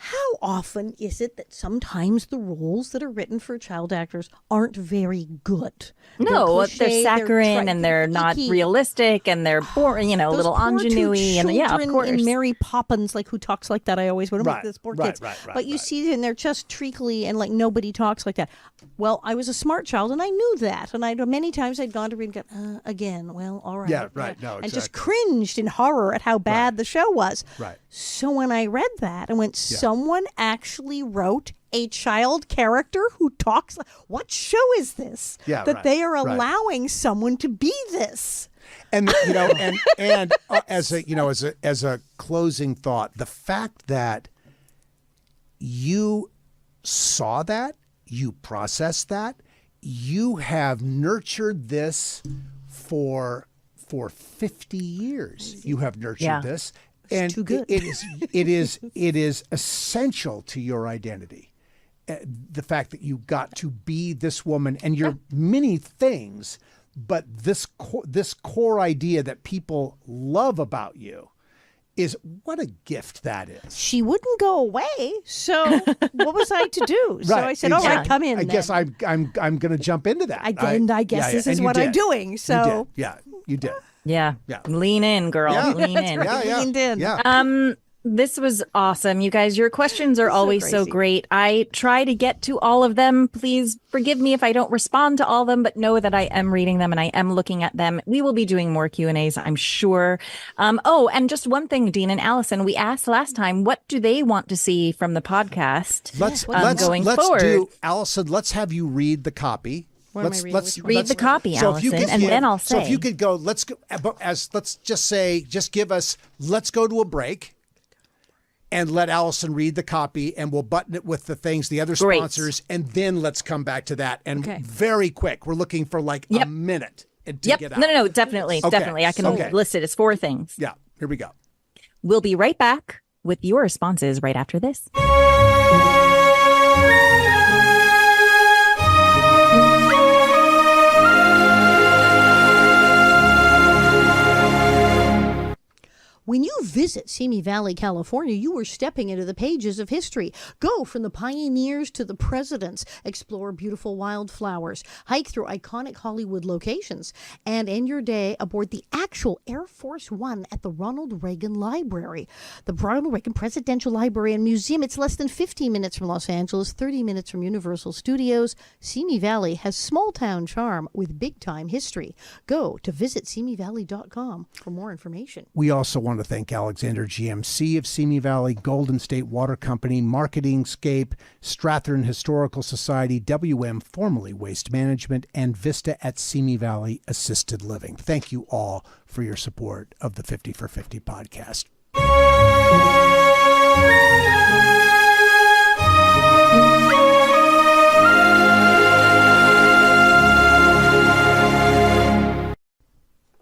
Speaker 3: How often is it that sometimes the roles that are written for child actors aren't very good?
Speaker 1: No, they're saccharine and they're not realistic and they're boring, a little ingenue. And of course.
Speaker 3: And Mary Poppins, like, who talks like that, I always want to make this poor kids.
Speaker 2: Right,
Speaker 3: but you see, and they're just treacly and like nobody talks like that. Well, I was a smart child and I knew that. And many times I'd gone to read and gone, again, well, all right.
Speaker 2: Yeah, right. No, exactly.
Speaker 3: And just cringed in horror at how bad the show was.
Speaker 2: Right.
Speaker 3: So when I read that and went, someone actually wrote a child character who talks. What show is this? They are allowing someone to be this.
Speaker 2: And as a closing thought, the fact that you saw that, you processed that, you have nurtured this for 50 years. You have nurtured this. And
Speaker 3: too good.
Speaker 2: it is essential to your identity. The fact that you got to be this woman and your many things, but this core idea that people love about you is what a gift that is.
Speaker 3: She wouldn't go away, so what was I to do? So
Speaker 2: Right,
Speaker 3: I said, "All right,
Speaker 2: exactly.
Speaker 3: come in."
Speaker 2: I guess I'm going to jump into that.
Speaker 3: I guess this
Speaker 2: and
Speaker 3: is
Speaker 2: you
Speaker 3: what I'm
Speaker 2: did.
Speaker 3: doing.
Speaker 2: You
Speaker 3: So
Speaker 2: did. Yeah, you did.
Speaker 1: Yeah.
Speaker 2: Yeah.
Speaker 1: Lean in, girl.
Speaker 2: Yeah.
Speaker 1: Lean in.
Speaker 2: Yeah,
Speaker 3: leaned in.
Speaker 2: yeah.
Speaker 1: This was awesome. You guys, your questions are always so
Speaker 3: crazy.
Speaker 1: great. I try to get to all of them. Please forgive me if I don't respond to all of them, but know that I am reading them and I am looking at them. We will be doing more Q&As, I'm sure. And just one thing, Dean and Allison, we asked last time, what do they want to see from the podcast
Speaker 2: Let's
Speaker 1: going
Speaker 2: let's
Speaker 1: forward?
Speaker 2: do, Allison. Let's have you read the copy.
Speaker 3: What am I reading? Which one?
Speaker 1: Read the copy, Allison, and then I'll
Speaker 2: So if
Speaker 1: say.
Speaker 2: you could go, let's give us. Let's go to a break. And let Allison read the copy, and we'll button it with the things, the other
Speaker 1: Great.
Speaker 2: sponsors, and then let's come back to that. And
Speaker 3: Okay.
Speaker 2: very quick, we're looking for like a minute to
Speaker 1: Yep.
Speaker 2: get out.
Speaker 1: No, definitely.
Speaker 2: Okay.
Speaker 1: Definitely. I can
Speaker 2: Okay.
Speaker 1: list it as 4 things.
Speaker 2: Yeah, here we go.
Speaker 1: We'll be right back with your responses right after this.
Speaker 3: When you visit Simi Valley, California, you are stepping into the pages of history. Go from the pioneers to the presidents, explore beautiful wildflowers, hike through iconic Hollywood locations, and end your day aboard the actual Air Force One at the Ronald Reagan Library. The Ronald Reagan Presidential Library and Museum, it's less than 15 minutes from Los Angeles, 30 minutes from Universal Studios. Simi Valley has small-town charm with big-time history. Go to visitsimivalley.com for more information.
Speaker 2: We also want to thank Alexander GMC of Simi Valley, Golden State Water Company, Marketingscape, Strathern Historical Society, WM, formerly Waste Management, and Vista at Simi Valley Assisted Living. Thank you all for your support of the 50 for 50 podcast.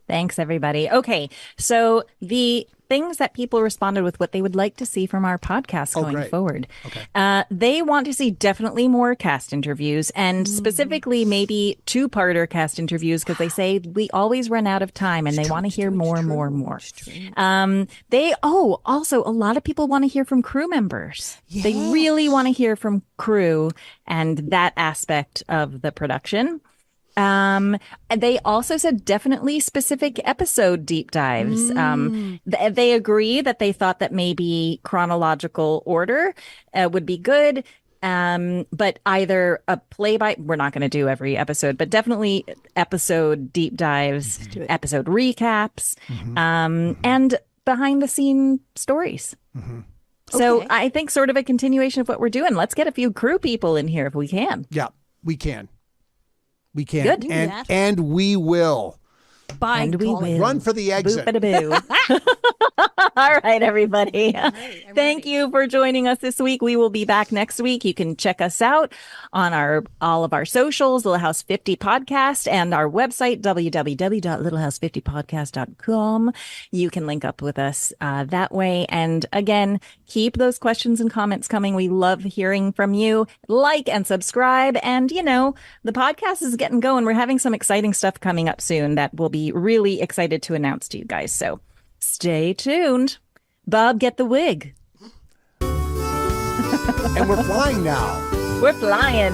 Speaker 1: Thanks, everybody. Okay, so the things that people responded with what they would like to see from our podcast going
Speaker 2: great.
Speaker 1: forward.
Speaker 2: Okay.
Speaker 1: They want to see definitely more cast interviews and specifically maybe 2-parter cast interviews because they say we always run out of time and they want to hear more. Also, a lot of people want to hear from crew members.
Speaker 3: Yes.
Speaker 1: They really want to hear from crew and that aspect of the production. They also said definitely specific episode deep dives. They agree that they thought that maybe chronological order would be good. But either a we're not going to do every episode, but definitely episode deep dives, episode recaps, and behind the scene stories. So
Speaker 3: Okay.
Speaker 1: I think sort of a continuation of what we're doing. Let's get a few crew people in here if we can.
Speaker 2: Yeah, we can. We can.
Speaker 1: Good.
Speaker 3: Do
Speaker 2: And,
Speaker 3: that.
Speaker 2: and we will.
Speaker 3: By
Speaker 1: And we
Speaker 3: golly.
Speaker 1: will.
Speaker 2: Run for the exit.
Speaker 1: Boop-a-da-boo. All right, everybody. Thank you for joining us this week. We will be back next week. You can check us out on all of our socials, Little House 50 Podcast, and our website, www.littlehouse50podcast.com. You can link up with us that way. And again, keep those questions and comments coming. We love hearing from you. Like and subscribe. And, the podcast is getting going. We're having some exciting stuff coming up soon that we'll be really excited to announce to you guys. So stay tuned. Bob, get the wig.
Speaker 2: And we're flying now.
Speaker 1: We're flying.